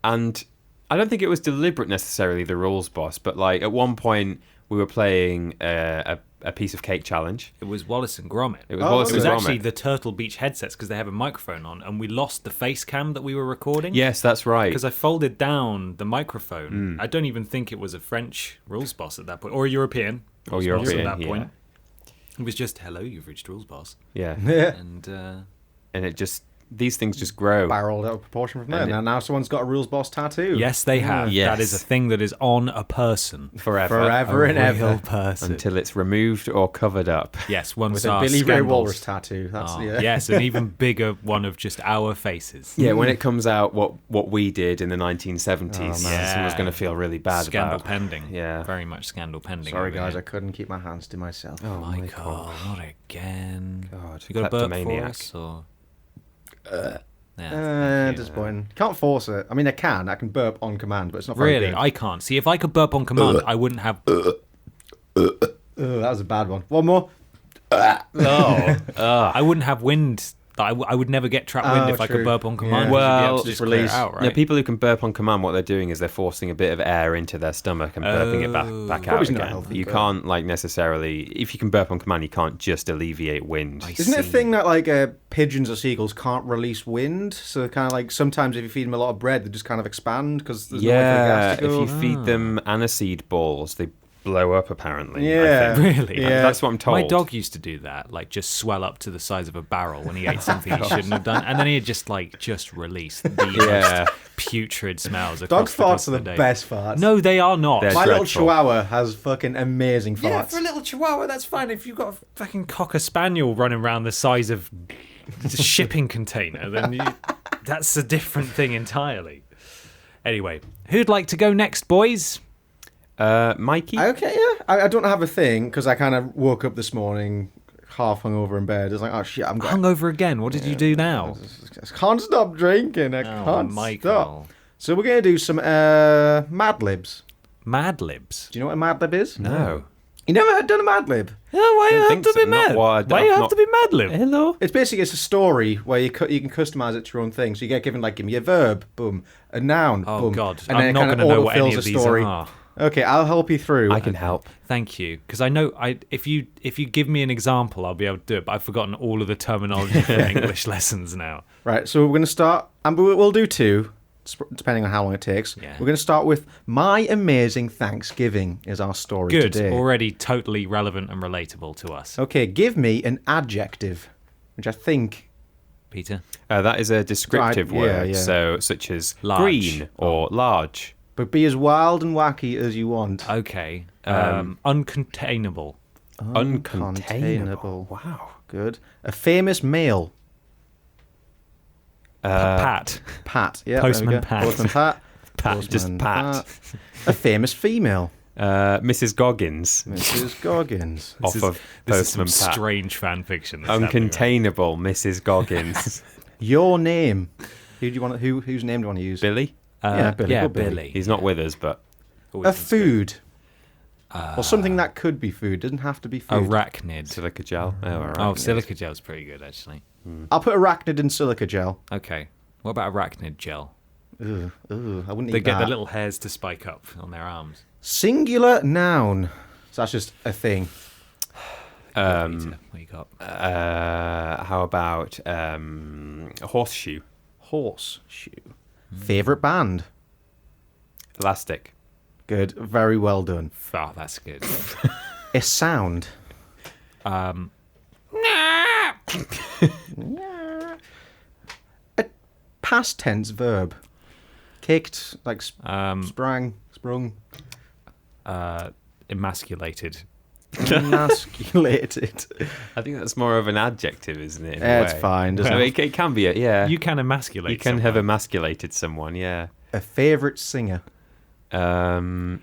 And I don't think it was deliberate necessarily, the rules boss, but like at one point we were playing a piece of cake challenge. It was Wallace and Gromit. It was Oh, Wallace It was and actually Gromit. the Turtle Beach headsets because they have a microphone on, and we lost the face cam that we were recording. Yes, that's right. Because I folded down the microphone. I don't even think it was a French rules boss at that point, or a European. Or rules boss European, at that yeah. point. It was just, hello, you've reached rules boss. Yeah. Yeah. And And it just, these things just grow. Barreled out of proportion from there. And Now someone's got a Rules Boss tattoo. yes, they have. Yes. That is a thing that is on a person. Forever. Forever and a real ever. person. Until it's removed or covered up. Yes, once With a our Billy Ray scandals- Walrus tattoo. That's Oh, yeah. Yes, an even bigger one of just our faces. Yeah, when it comes out what we did in the 1970s, Oh, man. someone's going to feel really bad Scandal about. pending. Yeah. Very much scandal pending. Sorry, over guys, I here. couldn't keep my hands to myself. Oh, Michael, not again. God, You got a burp for kleptomaniac. us? Or... Disappointing. Can't force it. I mean, I can burp on command, but it's not very Really? good. I can't. See, if I could burp on command, I wouldn't have... That was a bad one. One more. I wouldn't have wind. I would never get trapped wind if I true. could burp on Yeah. command. Well, You'd be able to just clear it release. out, right? Yeah, people who can burp on command, what they're doing is they're forcing a bit of air into their stomach and burping it back out Probably not again. healthy, You but- can't like necessarily, if you can burp on command, you can't just alleviate wind. Isn't it a thing that like pigeons or seagulls can't release wind? So kind of like sometimes if you feed them a lot of bread, they just kind of expand because there's no way for the Yeah, gas to if go. you feed them aniseed balls, they blow up apparently. Yeah. I think. Really? Yeah. That's what I'm told. My dog used to do that, like just swell up to the size of a barrel when he ate something he shouldn't have done, and then he'd just release the Yeah. most putrid smells. Across Dog farts are the the day. best farts. No, they are not. They're My little dreadful. chihuahua has fucking amazing farts. Yeah, for a little chihuahua, that's fine. If you've got a fucking cocker spaniel running around the size of a shipping container, then that's a different thing entirely. Anyway, who'd like to go next, boys? Mikey? Okay, yeah. I don't have a thing because I kind of woke up this morning half hungover in bed. It's like, oh shit, I'm going. Hungover again. What did you do now? I can't stop drinking. I Oh, can't stop. Michael. So we're going to do some Mad Libs. Mad Libs. Do you know what a Mad Lib is? No. You never done a Mad Lib? Oh, why Don't you have think to so. be Not mad? what- Why you have not- to be Mad Lib? Hello? It's a story where you can customize it to your own thing. So you get given like, give me a verb, boom, a noun, Oh boom, God, and then I'm it not kind going of to know what any autofills of a these story. are. Okay, I'll help you through. I can help. Thank you, because I know if you give me an example, I'll be able to do it. But I've forgotten all of the terminology for English lessons now. Right, so we're going to start, and we'll do two, depending on how long it takes. Yeah. We're going to start with My Amazing Thanksgiving is our story Good, today. already totally relevant and relatable to us. Okay, give me an adjective, which I think Peter? That is a descriptive Right, word, yeah. so such as Large. green or large. But be as wild and wacky as you want. Okay. Uncontainable. Uncontainable. Wow. Good. A famous male. Pat. Pat. Yeah. Postman there we go. Pat. Postman Pat. Pat, Postman just Pat. A famous female. Mrs. Goggins. Mrs. Goggins. Off of This is some Postman Pat. strange fan fiction. that's happening there. Uncontainable Mrs. Goggins. Your name. Who do you want? Whose name do you want to use? Billy? Yeah, Billy. Yeah, Go Billy. Billy. He's not with us, but Always A sounds good. food. Or something that could be food. Doesn't have to be food. Arachnid. silica gel. Oh, all right. Oh, silica gel's pretty good, actually. I'll put arachnid in silica gel. Okay. What about arachnid gel? Ugh, I wouldn't They eat get that. the little hairs to spike up on their arms. Singular noun. So that's just a thing. Peter, what you got? How about a horseshoe? Horseshoe. Favorite band. Elastic. Good. Very well done. Oh, that's good. A sound. A past tense verb. Kicked, like sprung. Emasculated. Emasculated. I think that's more of an adjective, isn't it? in a Yeah, it's way? fine, doesn't So it? it can be, yeah. You can emasculate You can have someone. emasculated someone, yeah. A favourite singer. Hannah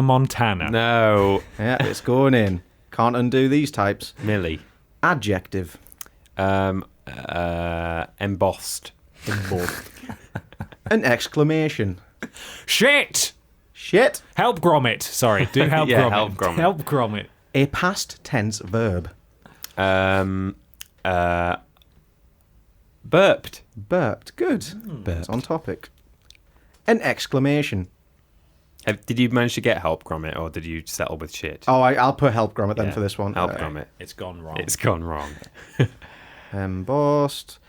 Montana. No, Yeah, it's going in. Can't undo these types. Millie. Adjective. Embossed. An exclamation. Shit! Shit. Help Gromit. Sorry, do help Yeah, Gromit. help Gromit. Help Gromit. A past tense verb. Burped. Burped. Good. It's on topic. An exclamation. Did you manage to get help Gromit, or did you settle with shit? Oh, I'll put help Gromit then Yeah, for this one. Help Gromit. It's gone wrong. It's gone wrong. Embossed.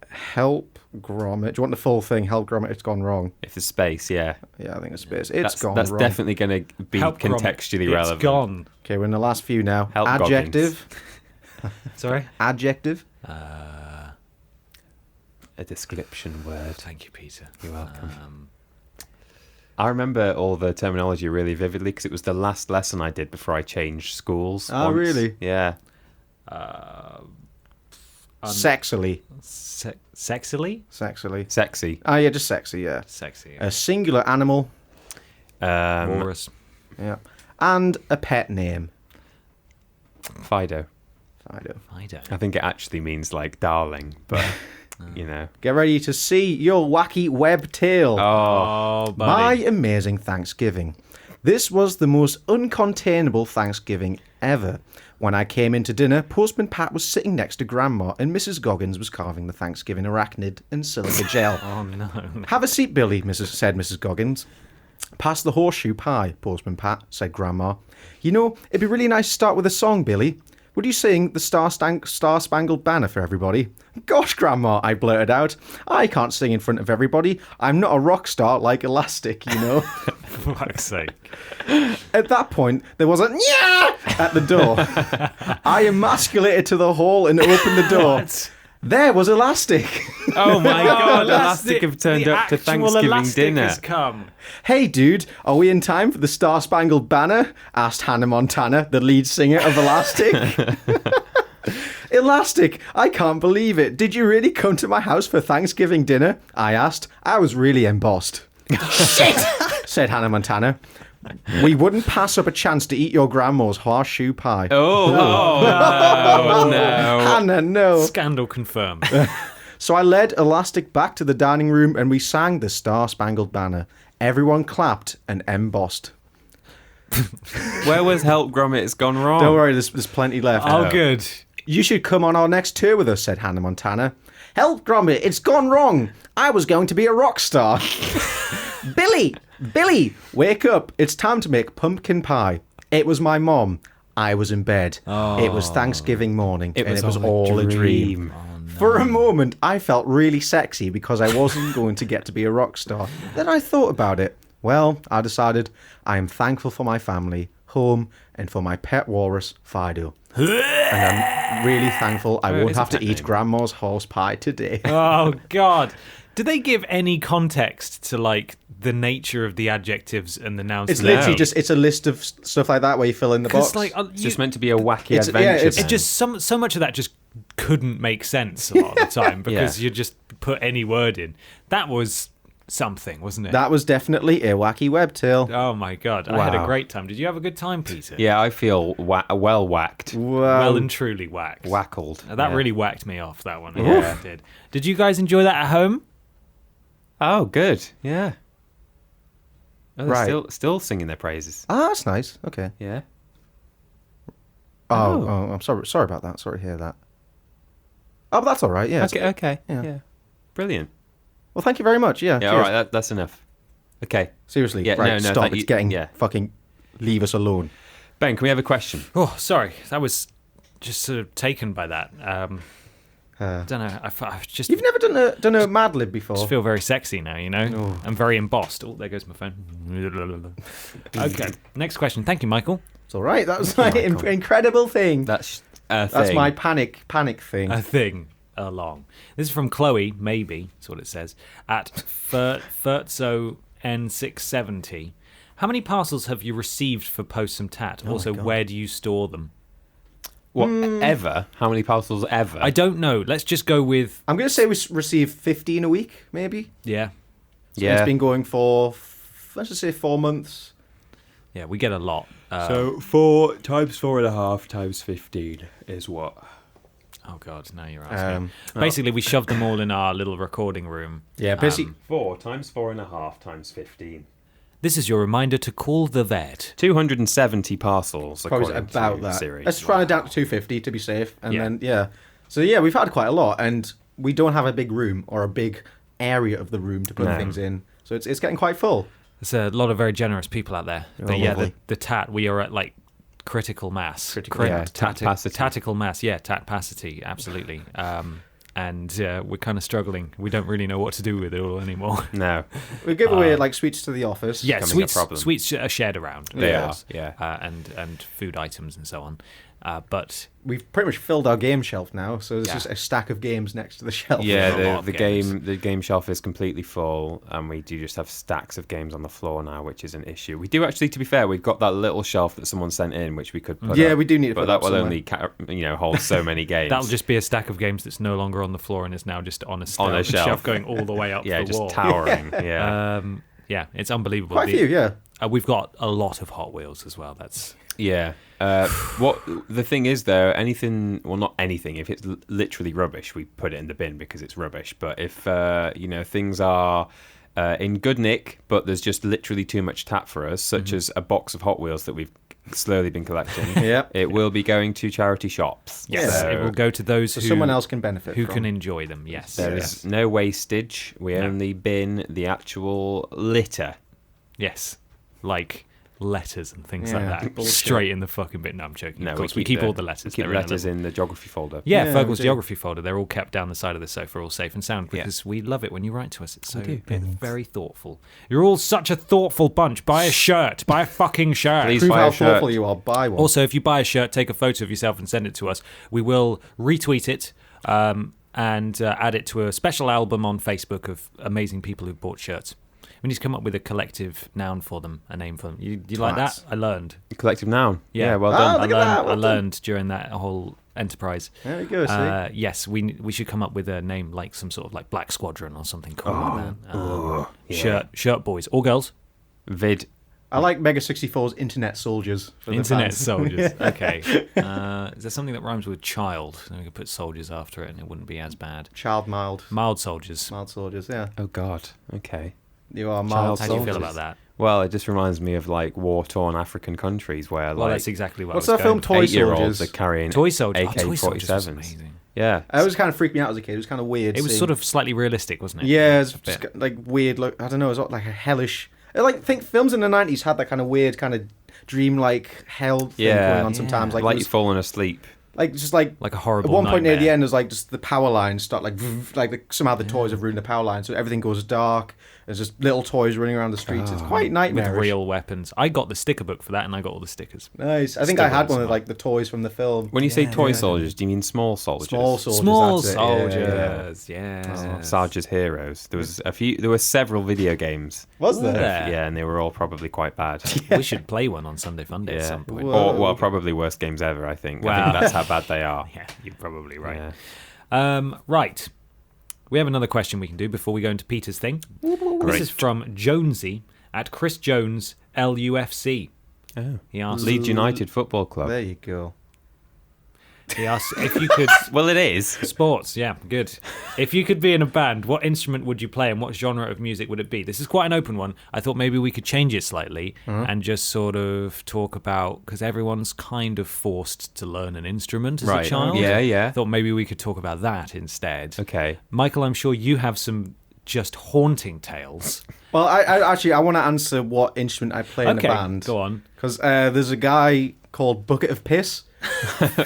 Help Gromit. Do you want the full thing? Help Gromit. It's gone wrong. If there's space, yeah. Yeah, I think it's space. It's gone That's wrong. definitely going to be Help Gromit. contextually It's relevant. gone. Okay, we're in the last few now. Help Adjective. Sorry? Adjective. A description word. Thank you, Peter. You're welcome. I remember all the terminology really vividly because it was the last lesson I did before I changed schools. Oh, once. really? Yeah. Sexily. Sexily? Sexily. Sexy. Oh, yeah, just sexy, yeah. Sexy. A singular animal. Walrus. Yeah. And a pet name. Fido. Fido. Fido. I think it actually means like darling, but you know. Get ready to see your wacky web tale. Oh, My buddy. amazing Thanksgiving. This was the most uncontainable Thanksgiving ever. When I came into dinner, Postman Pat was sitting next to Grandma and Mrs. Goggins was carving the Thanksgiving arachnid and silica gel. Oh, no. Have a seat, Billy, said Mrs. Goggins. Pass the horseshoe pie, Postman Pat, said Grandma. You know, it'd be really nice to start with a song, Billy. Would you sing the Star-Spangled Banner for everybody? Gosh, Grandma, I blurted out. I can't sing in front of everybody. I'm not a rock star like Elastic, you know. For fuck's sake. At that point, there was a yeah at the door. I emasculated to the hall and opened the door. What? There was Elastic. Oh my god, Elastic have turned the up to actual Thanksgiving Elastic dinner. has come. Hey, dude, are we in time for the Star-Spangled Banner? Asked Hannah Montana, the lead singer of Elastic. Elastic, I can't believe it. Did you really come to my house for Thanksgiving dinner? I asked. I was really embossed. Shit, said Hannah Montana. We wouldn't pass up a chance to eat your grandma's horseshoe pie. Oh, no. Hannah, no. Scandal confirmed. So I led Elastic back to the dining room and we sang the Star-Spangled Banner. Everyone clapped and embossed. Where was Help Gromit? It's gone wrong. Don't worry, there's plenty left. Oh, good. You should come on our next tour with us, said Hannah Montana. Help, Gromit, it's gone wrong. I was going to be a rock star. Billy, wake up. It's time to make pumpkin pie. It was my mom. I was in bed. It was Thanksgiving morning, and it was all a dream. For a moment, I felt really sexy because I wasn't going to get to be a rock star. Then I thought about it. Well, I decided I am thankful for my family, home, and for my pet walrus, Fido. And I'm really thankful I won't It's a have to pet eat name. Grandma's horse pie today. Oh God! Did they give any context to like the nature of the adjectives and the nouns? It's for the literally name? just it's a list of stuff like that where you fill in the box. Because like It's just meant to be a wacky It's- yeah, adventure. it's it then. just so much of that just couldn't make sense a lot of the time because Yeah. you just put any word in. That was something, wasn't it? That was definitely a wacky web tale. Oh my God! I had a Wow. great time. Did you have a good time, Peter? Yeah, I feel well whacked. Well and truly whacked. Wackled. That Yeah. really whacked me off. That one. Yeah. Yeah, it did. Did you guys enjoy that at home? Oh, good. Yeah. Oh, they're Right. still singing their praises. Ah, that's nice. Okay. Yeah. Oh, Oh. I'm sorry about that. Sorry to hear that. Oh, but that's all right. Yeah. Okay. Yeah. Yeah. Brilliant. Well, thank you very much. Yeah. Yeah. All cheers. right. That's enough. Okay. Seriously. Yeah, right. no, Stop. thank It's you. getting Yeah. fucking. Leave us alone. Ben, can we have a question? Oh, sorry. That was just sort of taken by that. Uh, Don't know. I just You've never done a Mad Lib before. just feel very sexy now, you know? Oh. I'm very embossed. Oh, there goes my phone. Okay. Next question. Thank you, Michael. It's all right. That was my Michael. incredible thing. That's a That's thing. my panic thing. A thing along. This is from Chloe, maybe, that's what it says, at Furtzo N670. How many parcels have you received for Post Some Tat? Also, God. where do you store them? What ever? How many parcels ever? I don't know. Let's just go with, I'm going to say we receive 15 a week, maybe. yeah. So Yeah. It's been going for, let's just say 4 months. Yeah, we get a lot. So 4 times 4.5 times 15 is what? Oh, God, now you're asking. Um, Basically, we shoved them all in our little recording room. Yeah, basically. 4 times 4.5 times 15. This is your reminder to call the vet. 270 parcels. Probably according about to that. Series. Let's try it down to 250 to be safe. And Yeah. then, yeah. So, yeah, we've had quite a lot. And we don't have a big room or a big area of the room to put No. things in. So it's getting quite full. There's a lot of very generous people out there. Oh, But yeah, lovely. the tat, we are at like critical mass. Yeah, tatpacity. Tactical mass, yeah, tatpacity, absolutely. And we're kind of struggling. We don't really know what to do with it all anymore. No. We give away, like, sweets to the office. Yeah, Becoming a sweets, problem. sweets are shared around. of They are, course. yeah. And food items and so on. But We've pretty much filled our game shelf now. So there's Yeah. just a stack of games next to the shelf. Yeah, a lot of the games. game shelf is completely full, and we do just have stacks of games on the floor now, which is an issue. We do actually, to be fair, we've got that little shelf that someone sent in, which we could put Yeah, up, we do need to but put that up will somewhere. only hold so many games. that'll just be a stack of games that's no longer on the floor and is now just on a shelf. going all the way up yeah, the just wall. towering. Yeah, Yeah, it's unbelievable. Quite a few, yeah. We've got a lot of Hot Wheels as well. That's yeah. What the thing is, though, anything, well, not anything. If it's literally rubbish, we put it in the bin because it's rubbish. But if things are in good nick, but there's just literally too much tat for us, such as a box of Hot Wheels that we've slowly been collecting, Yep. it will be going to charity shops. yes, So it will go to those So who someone else can benefit who from. can enjoy them. Yes, There yes. is no wastage. We No. only bin the actual litter. Yes, like letters and things Yeah, like that. bullshit. Straight in the fucking bin. No, I'm joking. No, of course, we keep all the letters. We keep They're in a letters little- in the geography folder. Yeah, Yeah, Fergal's we do. geography folder. They're all kept down the side of the sofa, all safe and sound, Yeah. because we love it when you write to us. It's so do. very thoughtful. You're all such a thoughtful bunch. Buy a shirt. Buy a fucking shirt. Please Prove buy how a shirt. thoughtful you are. Buy one. Also, if you buy a shirt, take a photo of yourself and send it to us. We will retweet it and add it to a special album on Facebook of amazing people who've bought shirts. We need to come up with a collective noun for them, a name for them. You like that? Twats. I learned. Collective noun. Yeah. Well Ah, done. look at that, I well done. learned during that whole enterprise. There we go, see? Yes, we should come up with a name like some sort of like Black Squadron or something cool like that. yeah. Shirt boys or girls. Vid. I like Mega 64's Internet Soldiers. For the Internet fans. soldiers. Okay. Is there something that rhymes with child? Then we could put soldiers after it, and it wouldn't be as bad. Child mild. Mild soldiers. Mild soldiers, yeah. Oh God. Okay. You are mild How do you soldiers. feel about that? Well, it just reminds me of like war-torn African countries where Well, like that's exactly what What's I was that film, going Toy 8-year-olds Soldiers? are carrying Toy Soldiers. Oh, Toy Soldiers was AK-47s. amazing. Yeah. It was kind of freaked me out as a kid. It was kind of weird. It was seeing- sort of slightly realistic, wasn't it? Yeah, it's A just bit. like weird. Like I don't know. It's like a hellish. I think films in the 90s had that kind of weird, kind of dreamlike hell thing Yeah. going on sometimes. Yeah. Like, Like it you've was- fallen asleep. like just like Like a at horrible one point near the nightmare. end, there's like just the power lines start like somehow the toys have ruined the power line, so everything goes dark. There's just little toys running around the streets. It's quite nightmarish. With real weapons. I got the sticker book for that, and I got all the stickers. Nice. I think Still I had really one of like the toys from the film. When you say toy soldiers, do you mean small soldiers? Small soldiers. Small that's it. Yeah, soldiers, yeah. yes. Sarge's Heroes. There were several video games. Was there? Yeah. Yeah, and they were all probably quite bad. We should play one on Sunday Funday at some point. Whoa. Or, well, probably worst games ever, I think. I Wow. think that's how bad they are. Yeah, you're probably right. Yeah. Right. We have another question we can do before we go into Peter's thing. This is from Jonesy at Chris Jones LUFC. Oh. He asks, Leeds United Football Club. There you go. he asks if you could... Well, it is. Sports, yeah, good. If you could be in a band, what instrument would you play and what genre of music would it be? This is quite an open one. I thought maybe we could change it slightly and just sort of talk about, because everyone's kind of forced to learn an instrument as a child. Yeah. I thought maybe we could talk about that instead. Okay. Michael, I'm sure you have some just haunting tales. Well, I want to answer what instrument I play in a band. Go on. Because there's a guy called Bucket of Piss.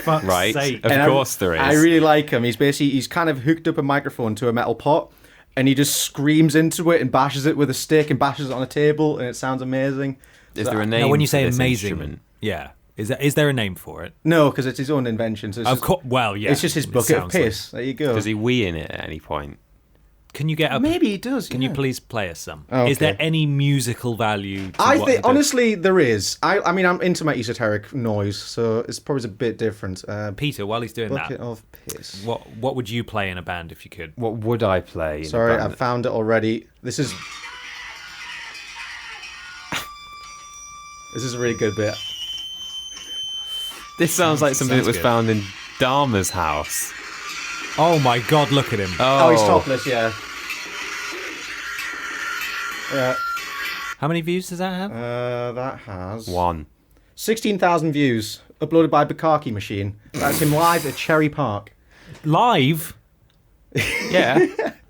Right. sake. Of And course there is. I really like him. He's kind of hooked up a microphone to a metal pot, and he just screams into it and bashes it with a stick and bashes it on a table, and it sounds amazing. Is there a name Now, when you for say this amazing, instrument? yeah, is there a name for it? No, because it's his own invention. So it's Of just, course. Well, yeah. it's just his it bucket of sounds like- piss. There you go. Does he wee in it at any point? Can you get up? Maybe he does. Can yeah. you please play us some? Okay. Is there any musical value to I what think he does? honestly there is. I mean I'm into my esoteric noise, so it's probably a bit different. Peter, while he's doing Bucket that, of piss. what would you play in a band if you could? What would I play? In Sorry, a band? I found it already. This is a really good bit. This sounds like something that sounds was good. found in Dharma's house. Oh my God! Look at him. Oh, he's topless, yeah. Yeah. How many views does that have? That has One. 16,000 views, uploaded by Bukaki Machine. That's him live at Cherry Park. Live. Yeah.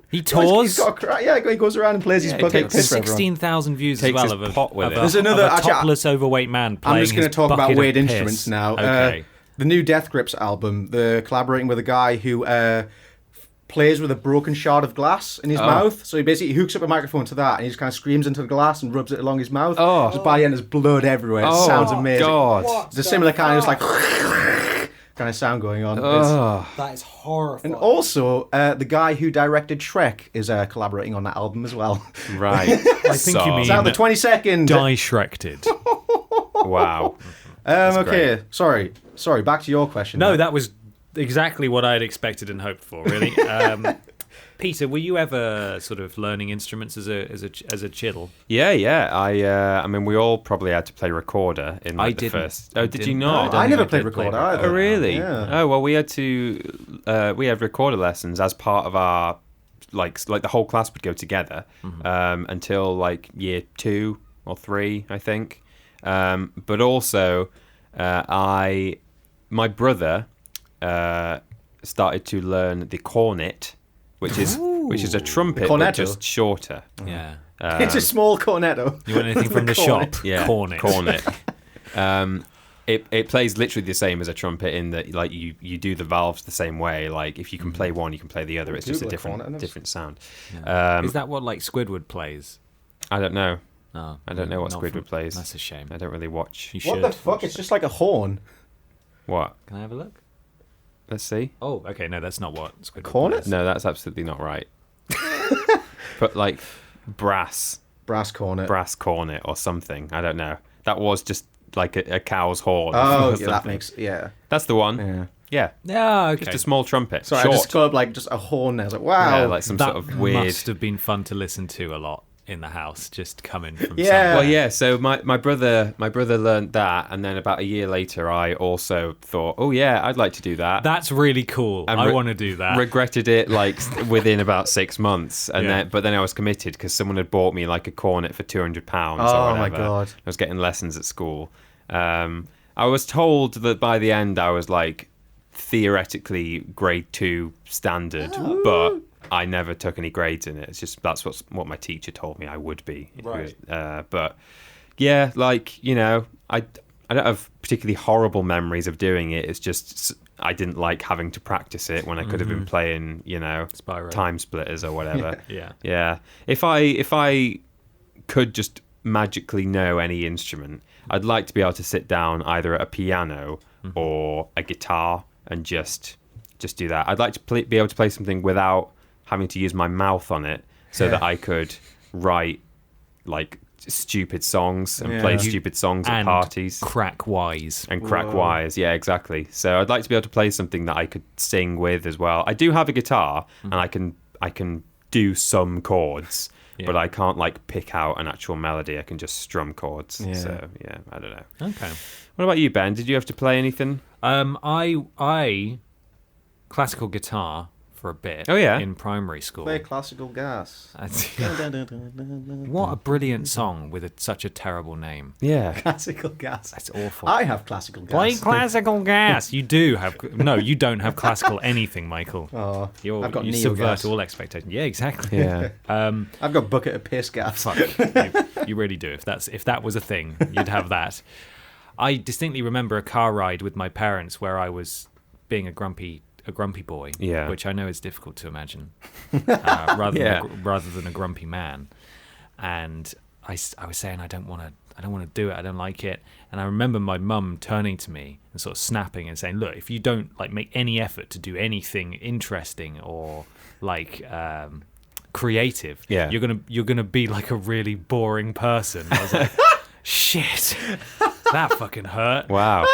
He He's tours. got he goes around and plays his Yeah, he bucket of takes piss for everyone. 16,000 views as Takes well his of a, pot with of it. a, There's another- of a actually, topless overweight man playing I'm just going to talk about weird piss. instruments now. Okay. The new Death Grips album, they're collaborating with a guy who plays with a broken shard of glass in his mouth. So he basically hooks up a microphone to that and he just kind of screams into the glass and rubs it along his mouth. Oh. So by the end, there's blood everywhere. It Oh, sounds amazing. God. It's a similar kind of just like kind of sound going on. Oh. That is horrifying. And also, the guy who directed Shrek is collaborating on that album as well. Right. I think you mean It's out the 22nd. Die Shrekted. Wow. Okay, sorry. Back to your question. No, that was exactly what I had expected and hoped for. Really, Peter, were you ever sort of learning instruments as a chiddle? Yeah. I mean, we all probably had to play recorder in I the didn't. first. Oh, I did didn't. you No, not? I don't I never think I played did play recorder recorder. either. Oh, really? Yeah. Oh, well, we had to. We had recorder lessons as part of our like the whole class would go together until like year 2 or 3, I think. But also, my brother started to learn the cornet, which is a trumpet, but cornetto? just shorter. Yeah. It's a small cornetto. You want anything from the Cornet. shop? Yeah, Cornet. It plays literally the same as a trumpet in that like you do the valves the same way. Like if you can play one, you can play the other. It's just a Google a different cornet, different sound. Is that what like Squidward plays? I don't know. Oh, I don't know what not Squidward from- plays. That's a shame. I don't really watch. You What should. the fuck? It's just like a horn. What? Can I have a look? Let's see. Oh, okay. No, that's not what Squidward Cornet? plays. No, that's absolutely not right. But like brass Brass cornet. cornet or something. I don't know. That was just like a cow's horn. Oh, or yeah, that something. makes That's the one. yeah. Yeah. Yeah, okay. Just a small trumpet. Sorry, Short. I just got up like just a horn there. I was like, wow. Yeah, like some that sort of weird. must have been fun to listen to a lot in the house, just coming from Yeah. somewhere. Well, yeah. So my brother learned that, and then about a year later, I also thought, oh yeah, I'd like to do that. That's really cool. And I want to do that. Regretted it like within about 6 months, and Yeah. then I was committed because someone had bought me like a cornet for £200 Oh, or my whatever. God. I was getting lessons at school. I was told that by the end I was like theoretically grade 2 standard, but I never took any grades in it. It's just that's what my teacher told me I would be. Right. But yeah, like I have particularly horrible memories of doing it. It's just I didn't like having to practice it when I could have been playing, Spyro. Time Splitters or whatever. Yeah. If I could just magically know any instrument, I'd like to be able to sit down either at a piano or a guitar and just do that. I'd like to be able to play something without having to use my mouth on it, so that I could write like stupid songs and play stupid songs at parties. Crack wise. Yeah, exactly. So I'd like to be able to play something that I could sing with as well. I do have a guitar and I can do some chords, but I can't like pick out an actual melody. I can just strum chords. Yeah. So yeah, I don't know. Okay. What about you, Ben? Did you have to play anything? I classical guitar for a bit. Oh, yeah? In primary school. Play classical gas. What a brilliant song with such a terrible name. Yeah. Classical gas. That's awful. I have classical gas. Play classical gas. You do have. No, you don't have classical anything, Michael. Oh, I've got you neo subvert gas. all expectations. Yeah, exactly. Yeah. I've got bucket of piss gas. Fuck, you really do. If that was a thing, you'd have that. I distinctly remember a car ride with my parents where I was being a grumpy boy, which I know is difficult to imagine, rather than a grumpy man. And I was saying I don't want to do it. I don't like it. And I remember my mum turning to me and sort of snapping and saying, "Look, if you don't like make any effort to do anything interesting or like creative, you're gonna be like a really boring person." I was like, "Shit, that fucking hurt." Wow.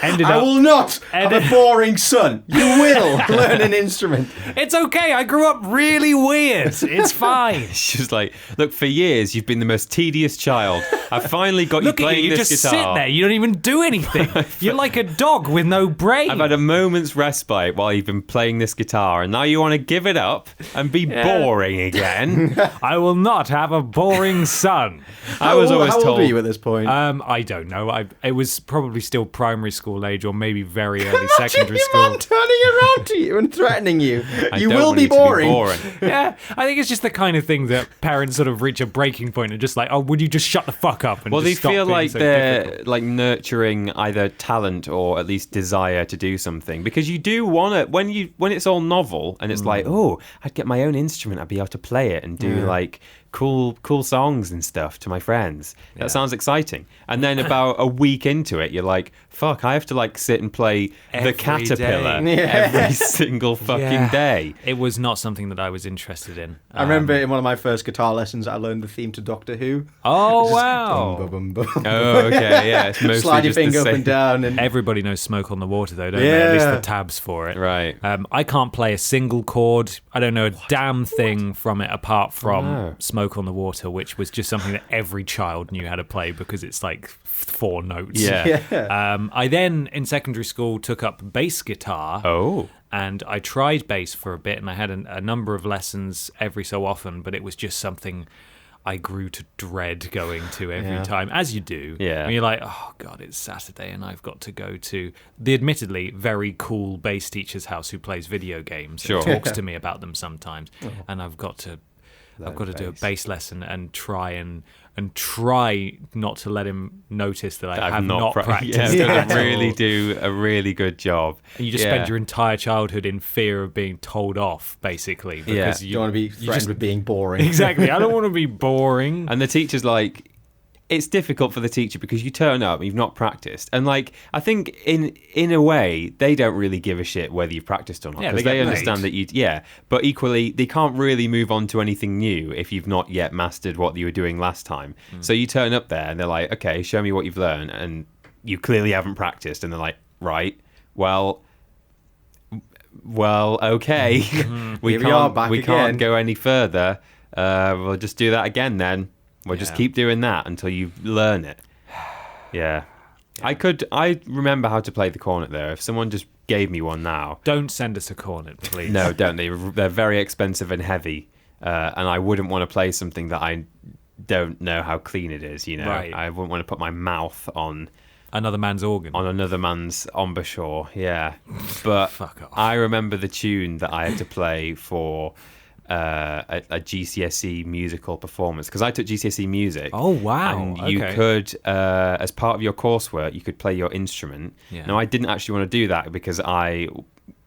I will not have a boring son. You will learn an instrument. It's okay. I grew up really weird. It's fine. She's like, look, for years you've been the most tedious child. I finally got you playing you this just guitar. sit there. You don't even do anything. You're like a dog with no brain. I've had a moment's respite while you've been playing this guitar, and now you want to give it up and be boring again. I will not have a boring son. I was always How told. old were you at this point? I don't know. It was probably still primary school age or maybe very early secondary your school. mum turning around to you and threatening you. You don't will want be you to be boring. Yeah, I think it's just the kind of thing that parents sort of reach a breaking point and just like, oh, would you just shut the fuck up? And Well, they just stop feel being like so they're difficult? like nurturing either talent or at least desire to do something, because you do want to when it's all novel and it's like, oh, I'd get my own instrument, I'd be able to play it and do like cool songs and stuff to my friends. That sounds exciting. And then about a week into it, you're like, fuck, I have to like sit and play Every the caterpillar day. every single fucking day. It was not something that I was interested in. I remember in one of my first guitar lessons, I learned the theme to Doctor Who. Oh, Just wow. bum, bum, bum, bum. Oh, okay, yeah. It's mostly Slide your just the finger up same. and down. And Everybody knows Smoke on the Water, though, don't they? At least Yeah. the tabs for it. Right. I can't play a single chord. I don't know a damn thing from it apart from Oh. Smoke on the Water, which was just something that every child knew how to play because it's like 4 notes. Yeah. I then, in secondary school, took up bass guitar. Oh. And I tried bass for a bit, and I had a number of lessons every so often, but it was just something I grew to dread going to every time, as you do. Yeah. When you're like, oh, God, it's Saturday, and I've got to go to the admittedly very cool bass teacher's house who plays video games Sure. and talks to me about them sometimes. And I've got to do a bass. bass lesson and try not to let him notice that I have not practiced. Yeah, at all. really do a really good job. And you just spend your entire childhood in fear of being told off, basically, because you don't want to be threatened with being boring. Exactly. I don't want to be boring. And the teacher's like, it's difficult for the teacher because you turn up and you've not practiced. And like, I think in a way, they don't really give a shit whether you've practiced or not. Yeah, Because they get understand paid. that but equally, they can't really move on to anything new if you've not yet mastered what you were doing last time. So you turn up there and they're like, okay, show me what you've learned. And you clearly haven't practiced. And they're like, right, well, okay. we Here we are, back can't again. go any further. We'll just do that again then. We'll just keep doing that until you learn it. Yeah. I remember how to play the cornet there. If someone just gave me one now. Don't send us a cornet, please. No, don't. They're very expensive and heavy. And I wouldn't want to play something that I don't know how clean it is, you know. Right. I wouldn't want to put my mouth on Another man's organ. another man's embouchure. Yeah. But Fuck off. I remember the tune that I had to play for a GCSE musical performance because I took GCSE music. Oh, wow. And you Okay. could, as part of your coursework, you could play your instrument. Yeah. Now, I didn't actually want to do that because I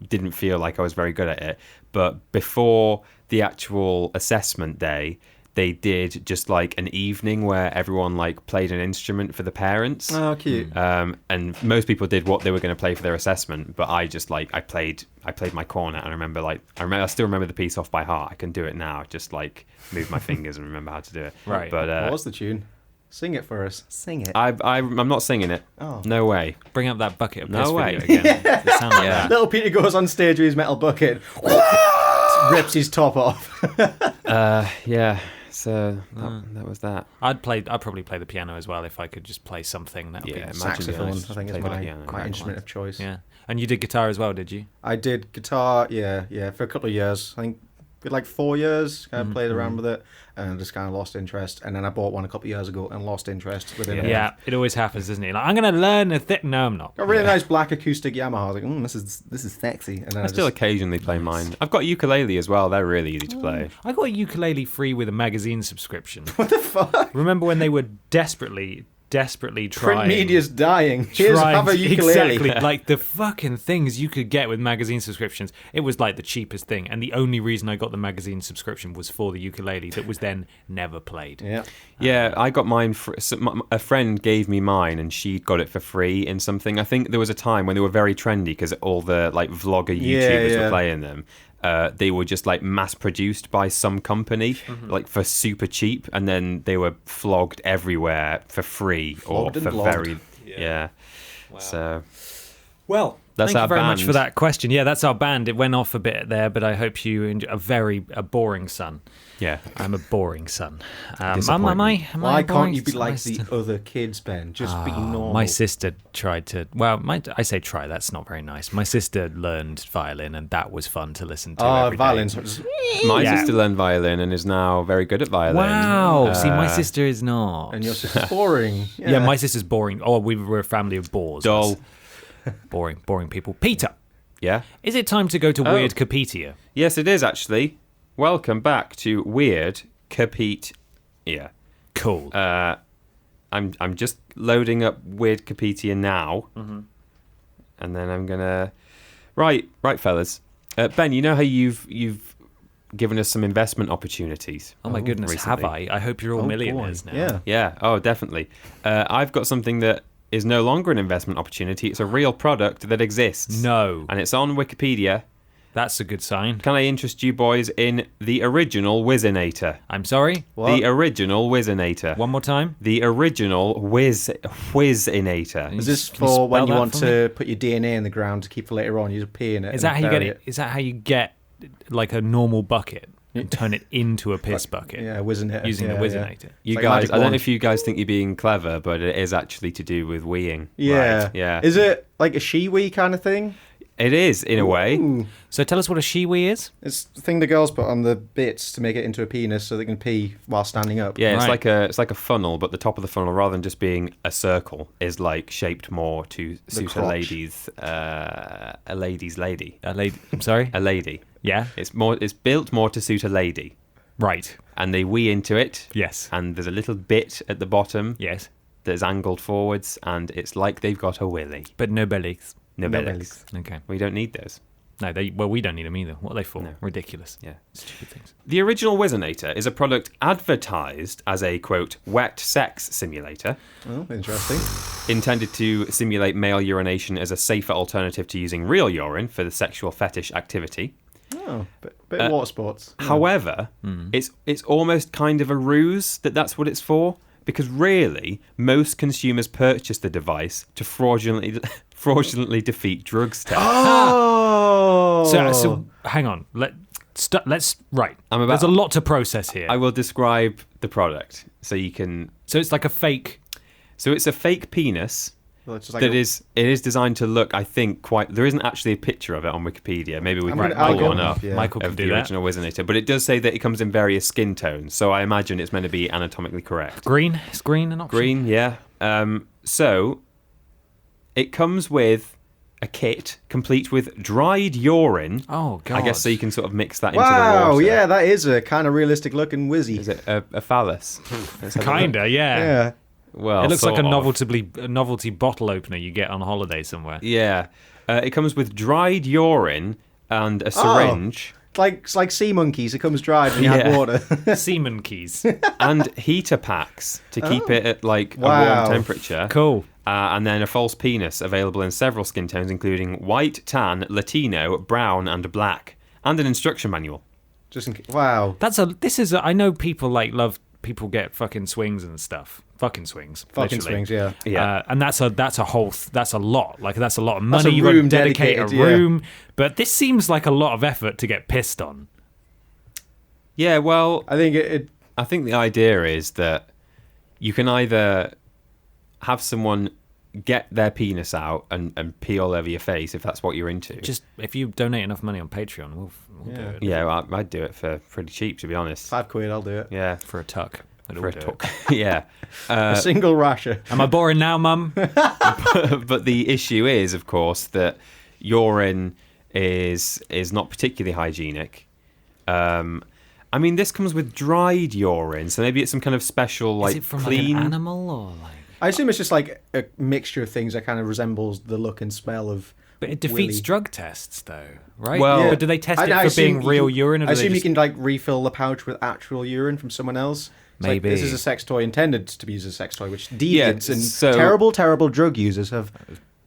didn't feel like I was very good at it. But before the actual assessment day, they did just like an evening where everyone like played an instrument for the parents. Oh, cute. And most people did what they were going to play for their assessment, but I just like I played my cornet, and I still remember the piece off by heart. I can do it now. Just like move my fingers and remember how to do it. Right. But What was the tune? Sing it for us. Sing it. I'm not singing it. Oh. No way. Bring up that bucket of No piss way. video again. Does it sound like Yeah. that? Little Peter goes on stage with his metal bucket, rips his top off. Yeah. So that was that. I'd probably play the piano as well if I could just play something. That would Yeah, be imagine Saxophone, just I think, is play the my piano. instrument of choice. yeah. And you did guitar as well, did you? I did guitar, yeah, for a couple of years. I think for like 4 years, kind of played around with it, and just kind of lost interest. And then I bought one a couple of years ago and lost interest within it. Yeah, it always happens, doesn't it? Like, I'm going to learn a thing. No, I'm not. Got a really nice black acoustic Yamaha. I was like, this is sexy. And then I still occasionally play mine. I've got ukulele as well. They're really easy to play. I got a ukulele free with a magazine subscription. what the fuck? Remember when they were desperately trying? Print media's dying. Here's have a ukulele. Exactly, like the fucking things you could get with magazine subscriptions. It was like the cheapest thing, and the only reason I got the magazine subscription was for the ukulele that was then never played. Yeah. Yeah, I got mine. A friend gave me mine, and she got it for free in something. I think there was a time when they were very trendy because all the like vlogger YouTubers were playing them. They were just like mass produced by some company, like for super cheap, and then they were flogged everywhere for free Flogged or and for blogged. very yeah. So Well, That's thank our you very much band. for that question. Yeah, that's our band. It went off a bit there, but I hope you enjoy a boring son. yeah, I'm a boring son. Am Disappointment. I? Am I Why a boring can't you be son? like the other kids, Ben? Just be normal. My sister tried to. Well, I say try. That's not very nice. My sister learned violin, and that was fun to listen to. every day. violins. my Yeah. sister learned violin and is now very good at violin. Wow. See, my sister is not. And your sister's boring. yeah, my sister's boring. Oh, we were a family of bores. Dull. Boring people. Peter, Yeah. is it time to go to Oh. Weird Capetia? Yes, it is actually. Welcome back to Weird Capete. Yeah. Cool. I'm just loading up Weird Capetia now, and then I'm gonna. Right, fellas. Ben, you know how you've given us some investment opportunities. oh my goodness, recently. have I? I hope you're all Oh, millionaires boy. now. Yeah. Yeah. Oh, definitely. I've got something that is no longer an investment opportunity. It's a real product that exists. No, And it's on Wikipedia. that's a good sign. Can I interest you boys in the original Whizzinator? I'm sorry. What? The original Whizzinator. One more time. The original Whizzinator. Is this Can you for when spell you that want for to put your DNA in the ground to keep for later on? You just pee in it. Is and that how you get bury it? Is that how you get like a normal bucket and turn it into a piss bucket? Yeah, Whizzinator. Using yeah, the Whizzinator. You like guys, magic I don't know wand. if you guys think you're being clever, but it is actually to do with weeing. Yeah. Right, yeah. Is it like a she-wee kind of thing? It is, in a way. Ooh. So tell us what a shiwi is. It's the thing the girls put on the bits to make it into a penis so they can pee while standing up. Yeah, Right. it's like a funnel, but the top of the funnel, rather than just being a circle, is like shaped more to suit crotch. a lady's lady. A lady. I'm sorry. A lady. Yeah. It's built more to suit a lady. Right. And they wee into it, Yes. and there's a little bit at the bottom Yes. that's angled forwards, and it's like they've got a willy. But no bellies. No No bellies. Okay. We don't need those. No, we don't need them either. What are they for? No. Ridiculous. Yeah. Stupid things. The original Whizzinator is a product advertised as a, quote, wet sex simulator, Oh, interesting. intended to simulate male urination as a safer alternative to using real urine for the sexual fetish activity. Oh, bit of water sports. Yeah. However, it's almost kind of a ruse that's what it's for, because really, most consumers purchase the device to fraudulently defeat drugs tests. Oh! So hang on. Let's right. There's a lot to process here. I will describe the product so you can. So it's like a fake. So it's a fake penis. Well, it's just like It a- is designed to look, I think, quite. There isn't actually a picture of it on Wikipedia. Maybe we I'm can gonna- pull I'll one go- up yeah. Michael can of do the that. original Whizzinator. But it does say that it comes in various skin tones, so I imagine it's meant to be anatomically correct. Green. Is green an option? Green, yeah. So it comes with a kit complete with dried urine. Oh, God. I guess so you can sort of mix that into the Wow, water. yeah, that is a kind of realistic looking whizzy. Is it a phallus? Let's have a look. Kinda, yeah. Yeah. Well, It looks like sort a of. novelty bottle opener you get on holiday somewhere. Yeah. It comes with dried urine and a syringe It's like sea monkeys. It comes dried when you Yeah. have water. Seaman keys. and heater packs to keep it at like a Wow. warm temperature. Cool. And then a false penis available in several skin tones, including white, tan, Latino, brown, and black, and an instruction manual. Just in case. Wow. I know people love people get fucking swings and stuff. Fucking swings. Fucking literally. swings, yeah. Yeah. And that's a lot. That's a lot of money. a You got to room dedicate a dedicated, yeah. room. But this seems like a lot of effort to get pissed on. Yeah, well, I think it I think the idea is that you can either have someone get their penis out and pee all over your face if that's what you're into. Just if you donate enough money on Patreon, we'll do it Yeah, I'd do it for pretty cheap, to be honest. £5, I'll do it. Yeah, for a tuck. We'll for a do it. talk. Yeah. A single rasher. Am I boring now, Mum? But the issue is, of course, that urine is not particularly hygienic. I mean, this comes with dried urine, so maybe it's some kind of special, Is it from clean. like an animal or like? I assume it's just like a mixture of things that kind of resembles the look and smell of. But it defeats Willy. drug tests, though, right? Well- Yeah. but do they test I it for being assume real you, urine? Or I do they assume you just... can like refill the pouch with actual urine from someone else. It's like, Maybe. this is a sex toy intended to be used as a sex toy, which deviants and so- terrible drug users have.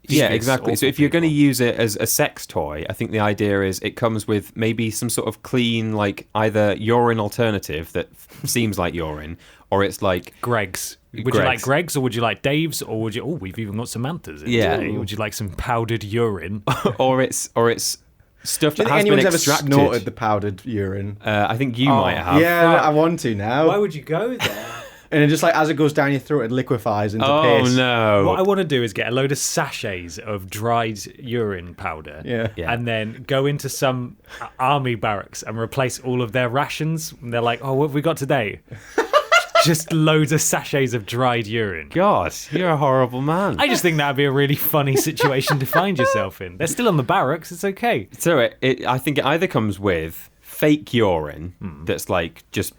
Yeah, These exactly. So awful if you're going to people. use it as a sex toy, I think the idea is it comes with maybe some sort of clean, like either urine alternative that seems like urine, or it's like Greg's. Would you like Greg's or would you like Dave's or would you? Oh, we've even got Samantha's. In Yeah. today. Would you like some powdered urine? or it's stuff Do that you think has been anyone's ever extracted. snorted the powdered urine? I think you might have. Yeah, I want to now. would you go there? And then just like as it goes down your throat, it liquefies into Oh piss. no! What I want to do is get a load of sachets of dried urine powder, Yeah. and then go into some army barracks and replace all of their rations. And they're like, "Oh, what have we got today?" Just loads of sachets of dried urine. God, you're a horrible man. I just think that'd be a really funny situation to find yourself in. They're still on the barracks. It's okay. So I think it either comes with fake urine that's like just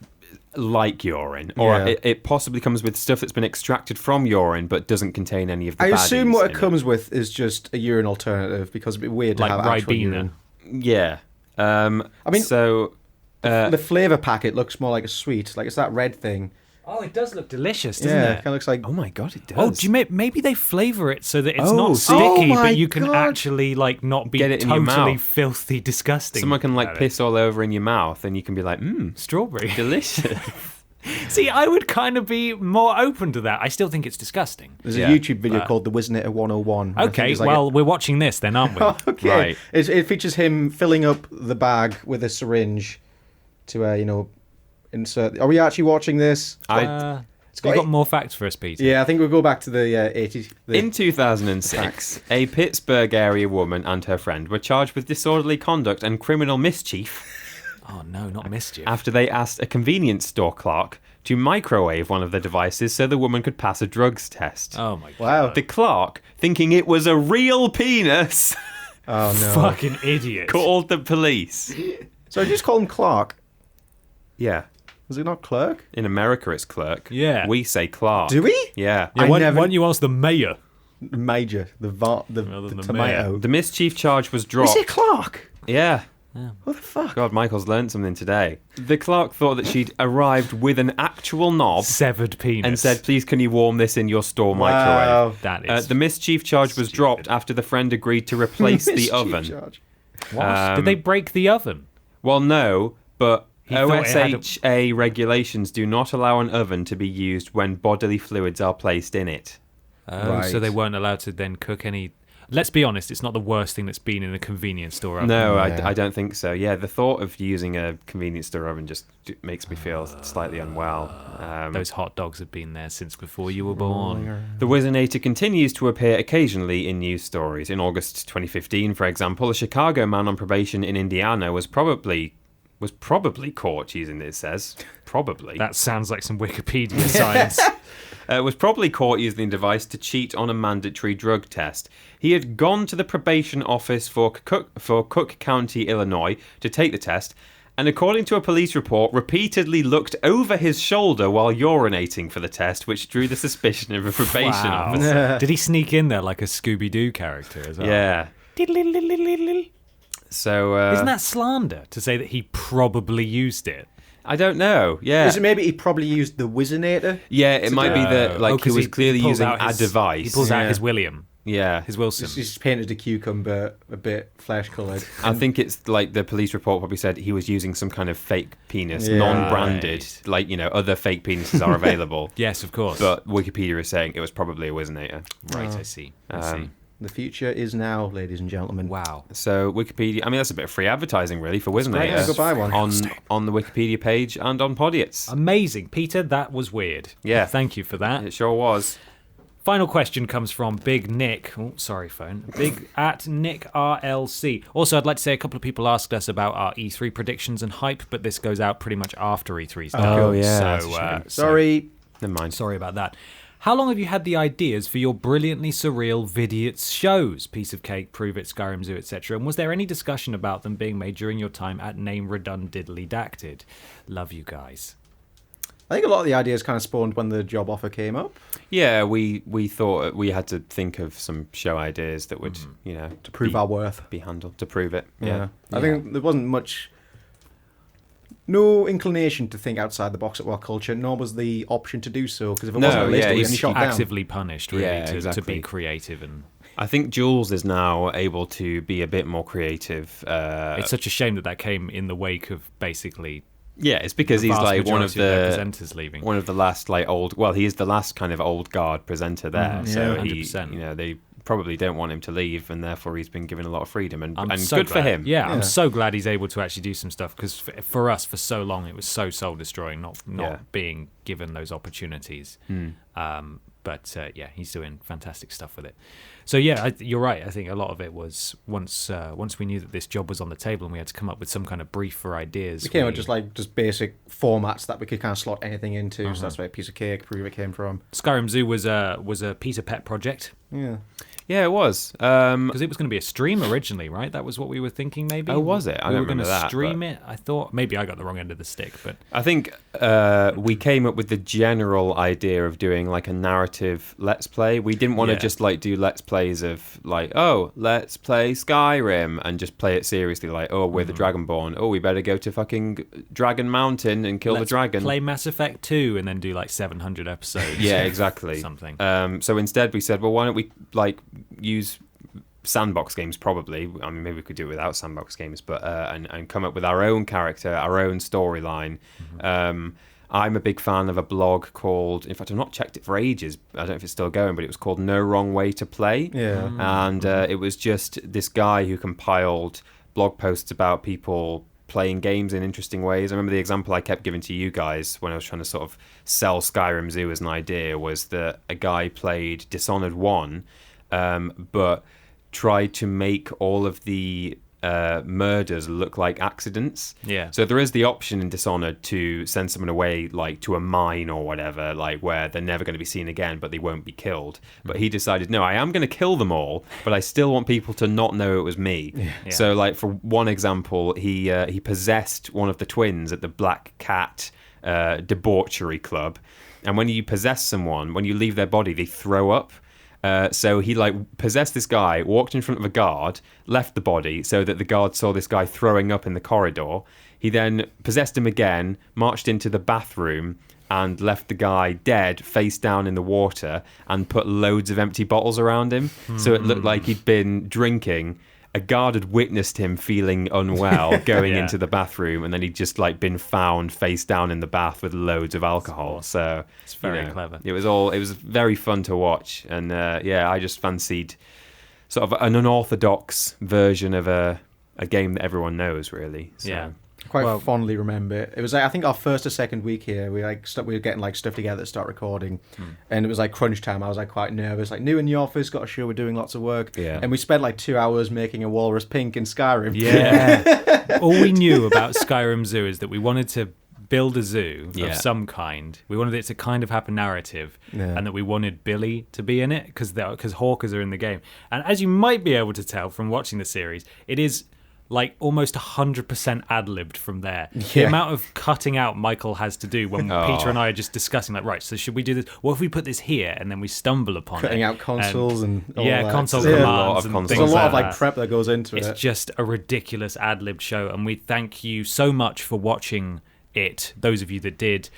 like urine, or Yeah. it possibly comes with stuff that's been extracted from urine but doesn't contain any of the I assume baddies what in it comes with is just a urine alternative because it'd be weird to Like have actual Ribena. urine. Yeah. I mean, so the flavour packet looks more like a sweet, like it's that red thing. Oh, it does look delicious, doesn't Yeah, it? kind of looks like. oh my god, it does. Oh, do you maybe they flavour it so that it's Oh, not see? sticky, Oh my but you can God. actually like not be Get it in your totally mouth. filthy, disgusting. Someone can like about it. piss all over in your mouth, and you can be like, strawberry. delicious. See, I would kind of be more open to that. I still think it's disgusting. There's Yeah, a YouTube video called The Whizzinator 101. I think Okay, it's like well, we're watching this then, aren't we? okay. Right. It features him filling up the bag with a syringe to, insert. Are we actually watching this? You got got more facts for us, Peter? Yeah, I think we'll go back to the 80s. In 2006, a Pittsburgh area woman and her friend were charged with disorderly conduct and criminal mischief Oh no, not mischief. after they asked a convenience store clerk to microwave one of the devices so the woman could pass a drugs test. Oh my god. Wow. The clerk, thinking it was a real penis, Oh, no. Fucking idiot. called the police. So I just call him Clark. Yeah. Was it not Clerk? In America, it's clerk. Yeah. We say clerk. Do we? Yeah. Yeah, I why never- don't you ask the mayor? Major. The Rather than the tomato. The mischief charge was Is dropped. it Clark? Yeah. What the fuck? God, Michael's learned something today. The clerk thought that she'd arrived with an actual knob Severed penis. and said, please, can you warm this in your store Wow. microwave? That is. The mischief charge was dropped after the friend agreed to replace the Mischief oven. charge. What? Did they break the oven? Well, no, but He thought it had a- OSHA regulations do not allow an oven to be used when bodily fluids are placed in it. Oh, Right. so they weren't allowed to then cook any. Let's be honest, it's not the worst thing that's been in a convenience store oven. No, Yeah. I don't think so. Yeah, the thought of using a convenience store oven just makes me feel slightly unwell. Those hot dogs have been there since before you were born. The Whizzinator continues to appear occasionally in news stories. In August 2015, for example, a Chicago man on probation in Indiana was probably caught using it, it says. Probably. That sounds like some Wikipedia science. was probably caught using the device to cheat on a mandatory drug test. He had gone to the probation office for Cook County, Illinois, to take the test, and according to a police report, repeatedly looked over his shoulder while urinating for the test, which drew the suspicion of a probation officer. Did he sneak in there like a Scooby-Doo character as well? Yeah. So Isn't that slander to say that he probably used it? I don't know. Yeah. Is it maybe he probably used the Whizzinator? Yeah, it might be that like he was clearly pulls using out a his- device. He pulls out his William, Yeah. his Wilson. He's painted a cucumber a bit flesh-coloured. I think it's like the police report probably said he was using some kind of fake penis, Yeah. non-branded. Like, other fake penises are available. Yes, of course. But Wikipedia is saying it was probably a Whizzinator. Right, I see. I see. The future is now, ladies and gentlemen. Wow. So Wikipedia, I mean, that's a bit of free advertising, really, for great. Whizzinator. Yeah, go buy one. On the Wikipedia page and on Podiots. Amazing. Peter, that was weird. Yeah. Thank you for that. It sure was. Final question comes from Big Nick. Oh, sorry, phone. Big at Nick RLC. Also, I'd like to say a couple of people asked us about our E3 predictions and hype, but this goes out pretty much after E3's done. Oh, yeah, that's a So, shame. Sorry. Never mind. sorry about that. How long have you had the ideas for your brilliantly surreal Vidiots shows? Piece of Cake, Prove It, Skyrim Zoo, etc. And was there any discussion about them being made during your time at Name Redund Diddly Dacted? Love you guys. I think a lot of the ideas kind of spawned when the job offer came up. Yeah, we thought we had to think of some show ideas that would, To prove our worth. be handled, to prove it. Yeah. I think there wasn't no inclination to think outside the box at What Culture, nor was the option to do so, because if it wasn't a list, it would he's be shot down. Actively punished, really, Yeah, to exactly. be creative. And I think Jules is now able to be a bit more creative. it's such a shame that came in the wake of basically Yeah, it's because the he's vast like one of majority the presenters leaving. one of the last he is the last kind of old guard presenter there. So Yeah. he, 100%. they probably don't want him to leave, and therefore he's been given a lot of freedom, and so good for glad. him. Yeah, Yeah. I'm so glad he's able to actually do some stuff, because for us, for so long, it was so soul destroying not Yeah. being given those opportunities. But he's doing fantastic stuff with it. So yeah, you're right. I think a lot of it was once we knew that this job was on the table and we had to come up with some kind of brief for ideas. We came up just basic formats that we could kind of slot anything into. So that's where Piece of Cake, Prove It came from. Skyrim Zoo was a Peter pet project. Yeah. Yeah, it was. Because it was going to be a stream originally, right? That was what we were thinking, maybe. Oh, was it? I we don't were going remember to that, stream but- it. I thought maybe I got the wrong end of the stick, but I think we came up with the general idea of doing like a narrative Let's Play. We didn't want to Yeah. just like do Let's Plays of like, oh, let's play Skyrim and just play it seriously. Like, oh, we're the Dragonborn. Oh, we better go to fucking Dragon Mountain and kill the let's dragon. play Mass Effect 2 and then do like 700 episodes. Yeah, exactly. Something. So instead, we said, well, why don't we like use sandbox games? Probably. I mean, maybe we could do it without sandbox games, but and come up with our own character, our own storyline. I'm a big fan of a blog called, in fact, I've not checked it for ages. I don't know if it's still going, but it was called No Wrong Way to Play. Yeah. And it was just this guy who compiled blog posts about people playing games in interesting ways. I remember the example I kept giving to you guys when I was trying to sort of sell Skyrim Zoo as an idea was that a guy played Dishonored 1, but tried to make all of the murders look like accidents. Yeah. So there is the option in Dishonored to send someone away like to a mine or whatever, like where they're never going to be seen again, but they won't be killed. But he decided, no, I am going to kill them all, but I still want people to not know it was me. Yeah. So like for one example, he possessed one of the twins at the Black Cat debauchery club. And when you possess someone, when you leave their body, they throw up. So he like possessed this guy, walked in front of a guard, left the body so that the guard saw this guy throwing up in the corridor. He then possessed him again, marched into the bathroom and left the guy dead face down in the water and put loads of empty bottles around him. So it looked like he'd been drinking. A guard had witnessed him feeling unwell going Yeah. into the bathroom, and then he'd just like been found face down in the bath with loads of alcohol. So It's very clever. It was very fun to watch, and I just fancied sort of an unorthodox version of a game that everyone knows, really. So. Yeah. Quite fondly remember it. It was like, I think our first or second week here, we were getting like stuff together to start recording, and it was like crunch time. I was like quite nervous, like new in the office, got a show, we're doing lots of work, and we spent like 2 hours making a walrus pink in Skyrim. Yeah. All we knew about Skyrim Zoo is that we wanted to build a zoo Yeah. of some kind. We wanted it to kind of have a narrative, Yeah. and that we wanted Billy to be in it because hawkers are in the game. And as you might be able to tell from watching the series, it is like almost 100% ad-libbed from there. The Yeah. amount of cutting out Michael has to do when Oh. Peter and I are just discussing, like, right, so should we do this? What if we put this here and then we stumble upon Cutting it? out consoles and all yeah, that. console Yeah. commands. A lot of and consoles. things There's a lot of like like that. prep that goes into It's it. just a ridiculous ad-lib show, and we thank you so much for watching it, those of you that did.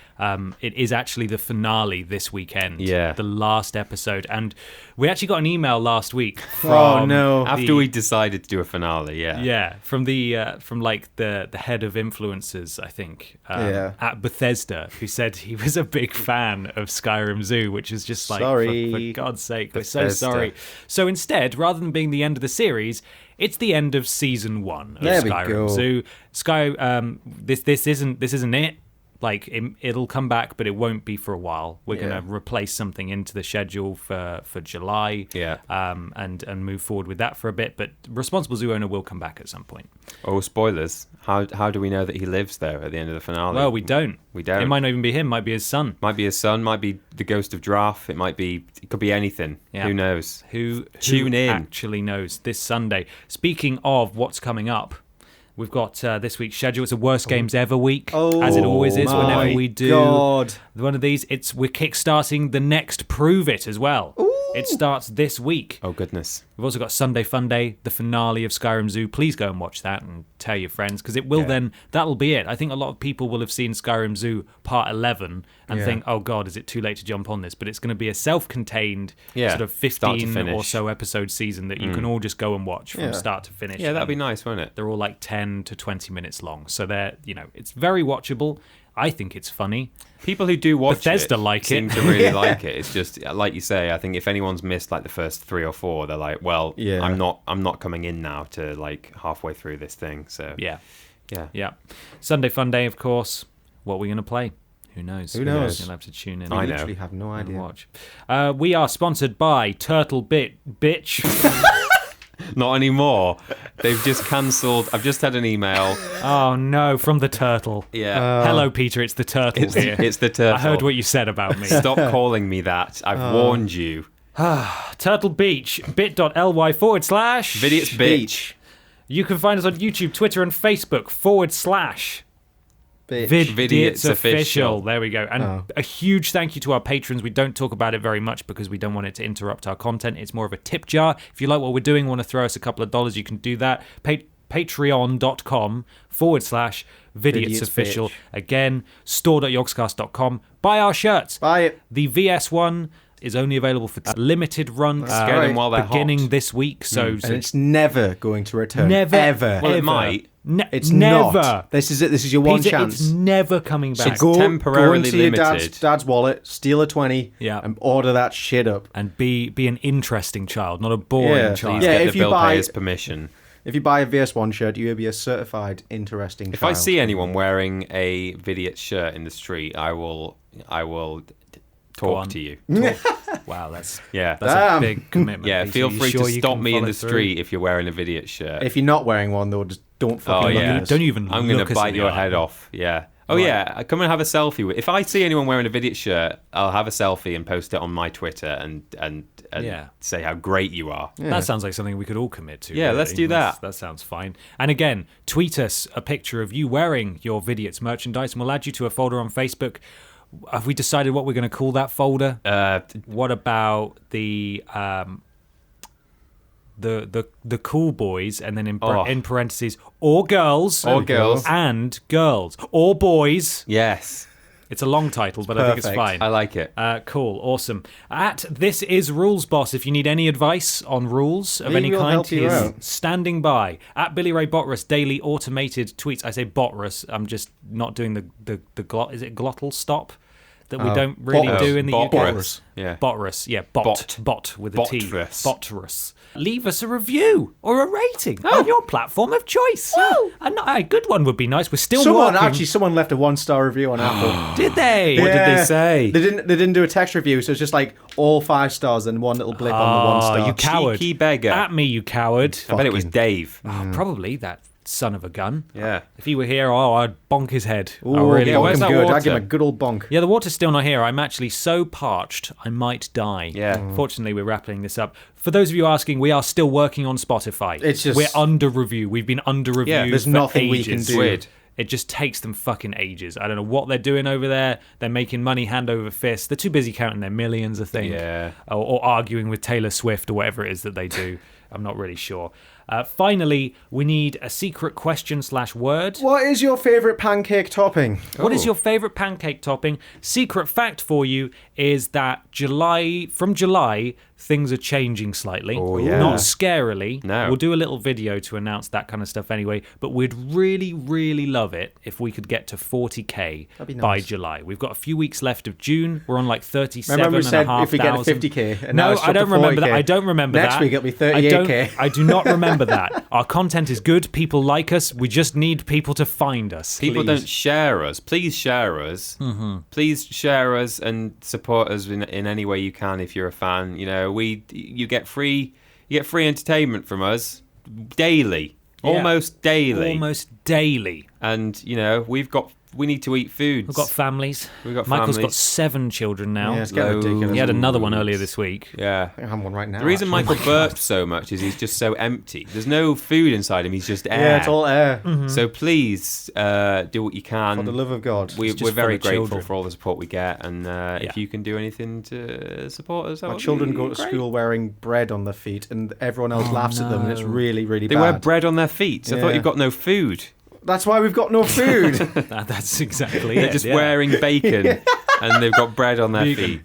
It is actually the finale this weekend, Yeah. the last episode, and we actually got an email last week from Oh, no. After we decided to do a finale, from the head of influencers, I think, Yeah. at Bethesda, who said he was a big fan of Skyrim Zoo, which is just like, Sorry. for God's sake, we're so Bethesda. sorry. So instead, rather than being the end of the series, it's the end of season 1 of There we Skyrim go. Zoo. This isn't it. Like it'll come back, but it won't be for a while. We're Yeah. gonna replace something into the schedule for July, Yeah. and move forward with that for a bit. But Responsible Zoo Owner will come back at some point. Oh, spoilers. How do we know that he lives there at the end of the finale? Well, we don't. We don't. It might not even be him. Might be his son. Might be his son, might be the ghost of Draft. It could be anything. Yeah. Who knows? Who Tune in. actually knows this Sunday. Speaking of what's coming up, we've got this week's schedule. It's a worst games ever week, as it always is whenever my we do God. one of these. We're kickstarting the next Prove It as well. It starts this week. Oh, goodness. We've also got Sunday Fun Day, the finale of Skyrim Zoo. Please go and watch that and tell your friends, because it will that'll be it. I think a lot of people will have seen Skyrim Zoo Part 11 and Yeah. think, oh God, is it too late to jump on this? But it's going to be a self-contained sort of start to 15 finish. or so episode season that you can all just go and watch from Yeah. start to finish. Yeah, that'd be And nice, wouldn't it? They're all like 10 to 20 minutes long. So it's very watchable. I think it's funny. People who do watch Bethesda it like seem it. to really like it. It's just like you say. I think if anyone's missed like the first 3 or 4, they're like, "Well, Yeah. I'm not coming in now to like halfway through this thing." So Yeah. yeah. Yeah. Sunday Fun Day, of course. What we're going to play? Who knows? Who knows? You'll have to tune in. I I know. literally have no and idea. watch. We are sponsored by Turtle Bitch. Not anymore. They've just cancelled. I've just had an email. Oh no, from the turtle. Yeah, Hello, Peter. It's the turtle it's, here. it's the turtle. I heard what you said about me. Stop calling me that. I've warned you. Turtle Beach, bit.ly / Vidiots bitch. You can find us on YouTube, Twitter, and Facebook / Bitch. Vidiots Vidiots official. official. There we go. And a huge thank you to our patrons. We don't talk about it very much because we don't want it to interrupt our content. It's more of a tip jar. If you like what we're doing, want to throw us a couple of dollars, you can do that. Patreon.com / Vidiots official. bitch. Again, store.yogscast.com. Buy our shirts. Buy it. The VS one is only available for limited runs. Get them while they're beginning hot. this week. So, And it's never going to return. never, Ever. Well, it ever. might. It's never. not. This is it. This is your one Peter, chance. It's never coming back. Go temporarily into your limited. dad's wallet, steal a 20, Yeah. and order that shit up. And be an interesting child, not a boring Yeah. child. Please Yeah, get if the you bill buy- payer's permission. If you buy a VS1 shirt, you will be a certified interesting If child. I see anyone wearing a Vidiot shirt in the street, I will on. talk to you. Wow, that's Yeah. that's a Damn. big commitment. Yeah, Peter. feel You free sure to you stop can me in follow the through? street if you're wearing a Vidiot shirt. If you're not wearing one, though, just don't fucking Oh, look yeah. at us. Don't even I'm going look to us in bite the your eye. head off. Yeah. Oh, Right. yeah. Come and have a selfie. If I see anyone wearing a Vidiot shirt, I'll have a selfie and post it on my Twitter and Yeah. say how great you are. That sounds like something we could all commit to. Yeah, let's do that. That sounds fine. And again, tweet us a picture of you wearing your Vidiots merchandise, and we'll add you to a folder on Facebook. Have we decided what we're going to call that folder? What about the cool boys, and then in parentheses, or girls, Or girls. and girls, or boys. Yes. It's a long title, but I think it's Perfect. fine. I like it. Cool, awesome. At This Is Rules Boss, if you need any advice on rules of He any will kind, help you he's out. standing by. At Billy Ray Bottress, daily automated tweets. I say Bottress, I'm just not doing the glot. Is it glottal stop that we don't really Bottress. do in the UK? Bottress. Yeah. Botrus. Yeah, bot with a T. Botrus. Botrus. Leave us a review or a rating on your platform of choice. A good one would be nice. We're still working. Someone left a 1-star review on Apple. Did they? What did they say? They didn't do a text review, so it's just like all 5 stars and one little blip on the 1 star. You coward. Cheeky beggar. At me, you coward. I bet it was Dave. Probably that son of a gun. Yeah. If he were here, I'd bonk his head. I Ooh, really bonk would. where's him that good. water? I'd give him a good old bonk. Yeah, the water's still not here. I'm actually so parched, I might die. Yeah. Fortunately, we're wrapping this up. For those of you asking, we are still working on Spotify. It's just- We're under review. We've been under review there's for nothing we ages. can do. Weird. It just takes them fucking ages. I don't know what they're doing over there. They're making money hand over fist. They're too busy counting their millions, I think. Yeah. Or arguing with Taylor Swift or whatever it is that they do. I'm not really sure. Finally, we need a secret question/word. What is your favourite pancake topping? What is your favourite pancake topping? Secret fact for you is that from July, things are changing slightly. Oh, yeah. Not scarily. No. We'll do a little video to announce that kind of stuff anyway, but we'd really, really love it if we could get to 40k That'd be by nice. July. We've got a few weeks left of June. We're on like 37 Remember we said and a half if we get to thousand. 50k, and now No, it's I dropped don't to remember that. 40K. I don't remember Next that. week it'll be I 38k. I do not remember that. Our content is good. People like us. We just need people to find us. People Please. don't share us. Please share us. Mm-hmm. Please share us and support us in any way you can. If you're a fan, you get free entertainment from us daily, Yeah. almost daily, Almost daily. and we need to eat food. We've got families. We've got Michael's got families. 7 children now. Yeah, it's getting Loads. ridiculous. He had another one earlier this week. Yeah. I have one right now. The reason actually. Michael burps so much is he's just so empty. There's no food inside him. He's just air. Yeah, it's all air. So please do what you can. For the love of God. We're just very full of grateful children. for all the support we get, and if you can do anything to support us, that My would children be go to great. school wearing bread on their feet, and everyone else laughs at them, and it's really, really They bad. wear bread on their feet. So I thought Yeah. you've got no food. That's why we've got no food. That's exactly They're it. just yeah. wearing bacon, and they've got bread on their feet.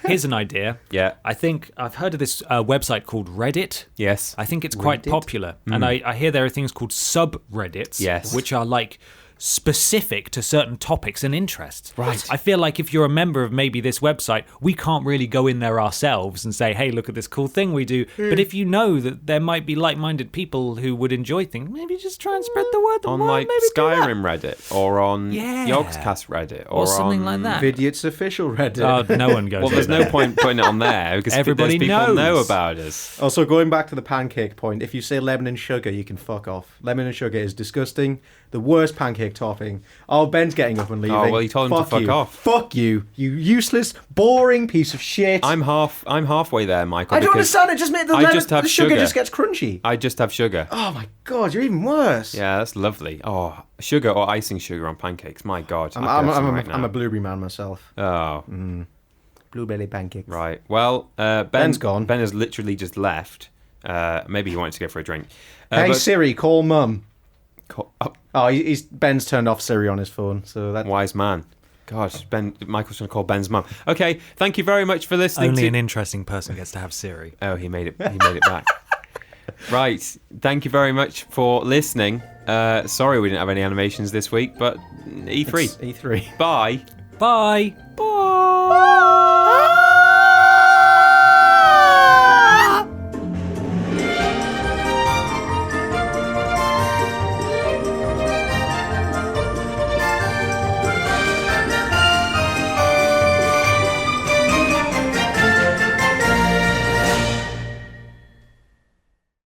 Here's an idea. Yeah. I think I've heard of this website called Reddit. Yes. I think it's quite Reddit? popular. And I hear there are things called subreddits, Yes. which are like specific to certain topics and interests. Right. I feel like if you're a member of maybe this website, we can't really go in there ourselves and say, hey, look at this cool thing we do. But if you know that there might be like-minded people who would enjoy things, maybe just try and spread the word. On more, like maybe do that. Skyrim Reddit or on Yeah. Yogscast Reddit Or something on... like that. Vidiots official Reddit. Oh, no one goes Well, there's there. no point putting it on there because Everybody people knows. know about us. Also, going back to the pancake point, if you say lemon and sugar, you can fuck off. Lemon and sugar is disgusting. The worst pancake topping. Oh, Ben's getting up and leaving. Oh, well, you told him to fuck you. off. Fuck you, you useless, boring piece of shit. I'm halfway there, Michael. I don't because understand. It just made the I lemon, just have the sugar sugar. just gets crunchy. I just have sugar. Oh my god, you're even worse. Yeah, that's lovely. Oh, sugar or icing sugar on pancakes. My God. I'm a blueberry man myself. Oh, Blueberry pancakes. right. Well, Ben's gone. Ben has literally just left. Maybe he wanted to go for a drink. Hey but- Siri, call Mum. Oh, Oh, Ben's turned off Siri on his phone, so that. wise man. God, Michael's going to call Ben's mum. Okay, thank you very much for listening. Only an interesting person gets to have Siri. Oh, he made it back. Right. Thank you very much for listening. Sorry we didn't have any animations this week, but E3. It's E3. Bye. Bye. Bye.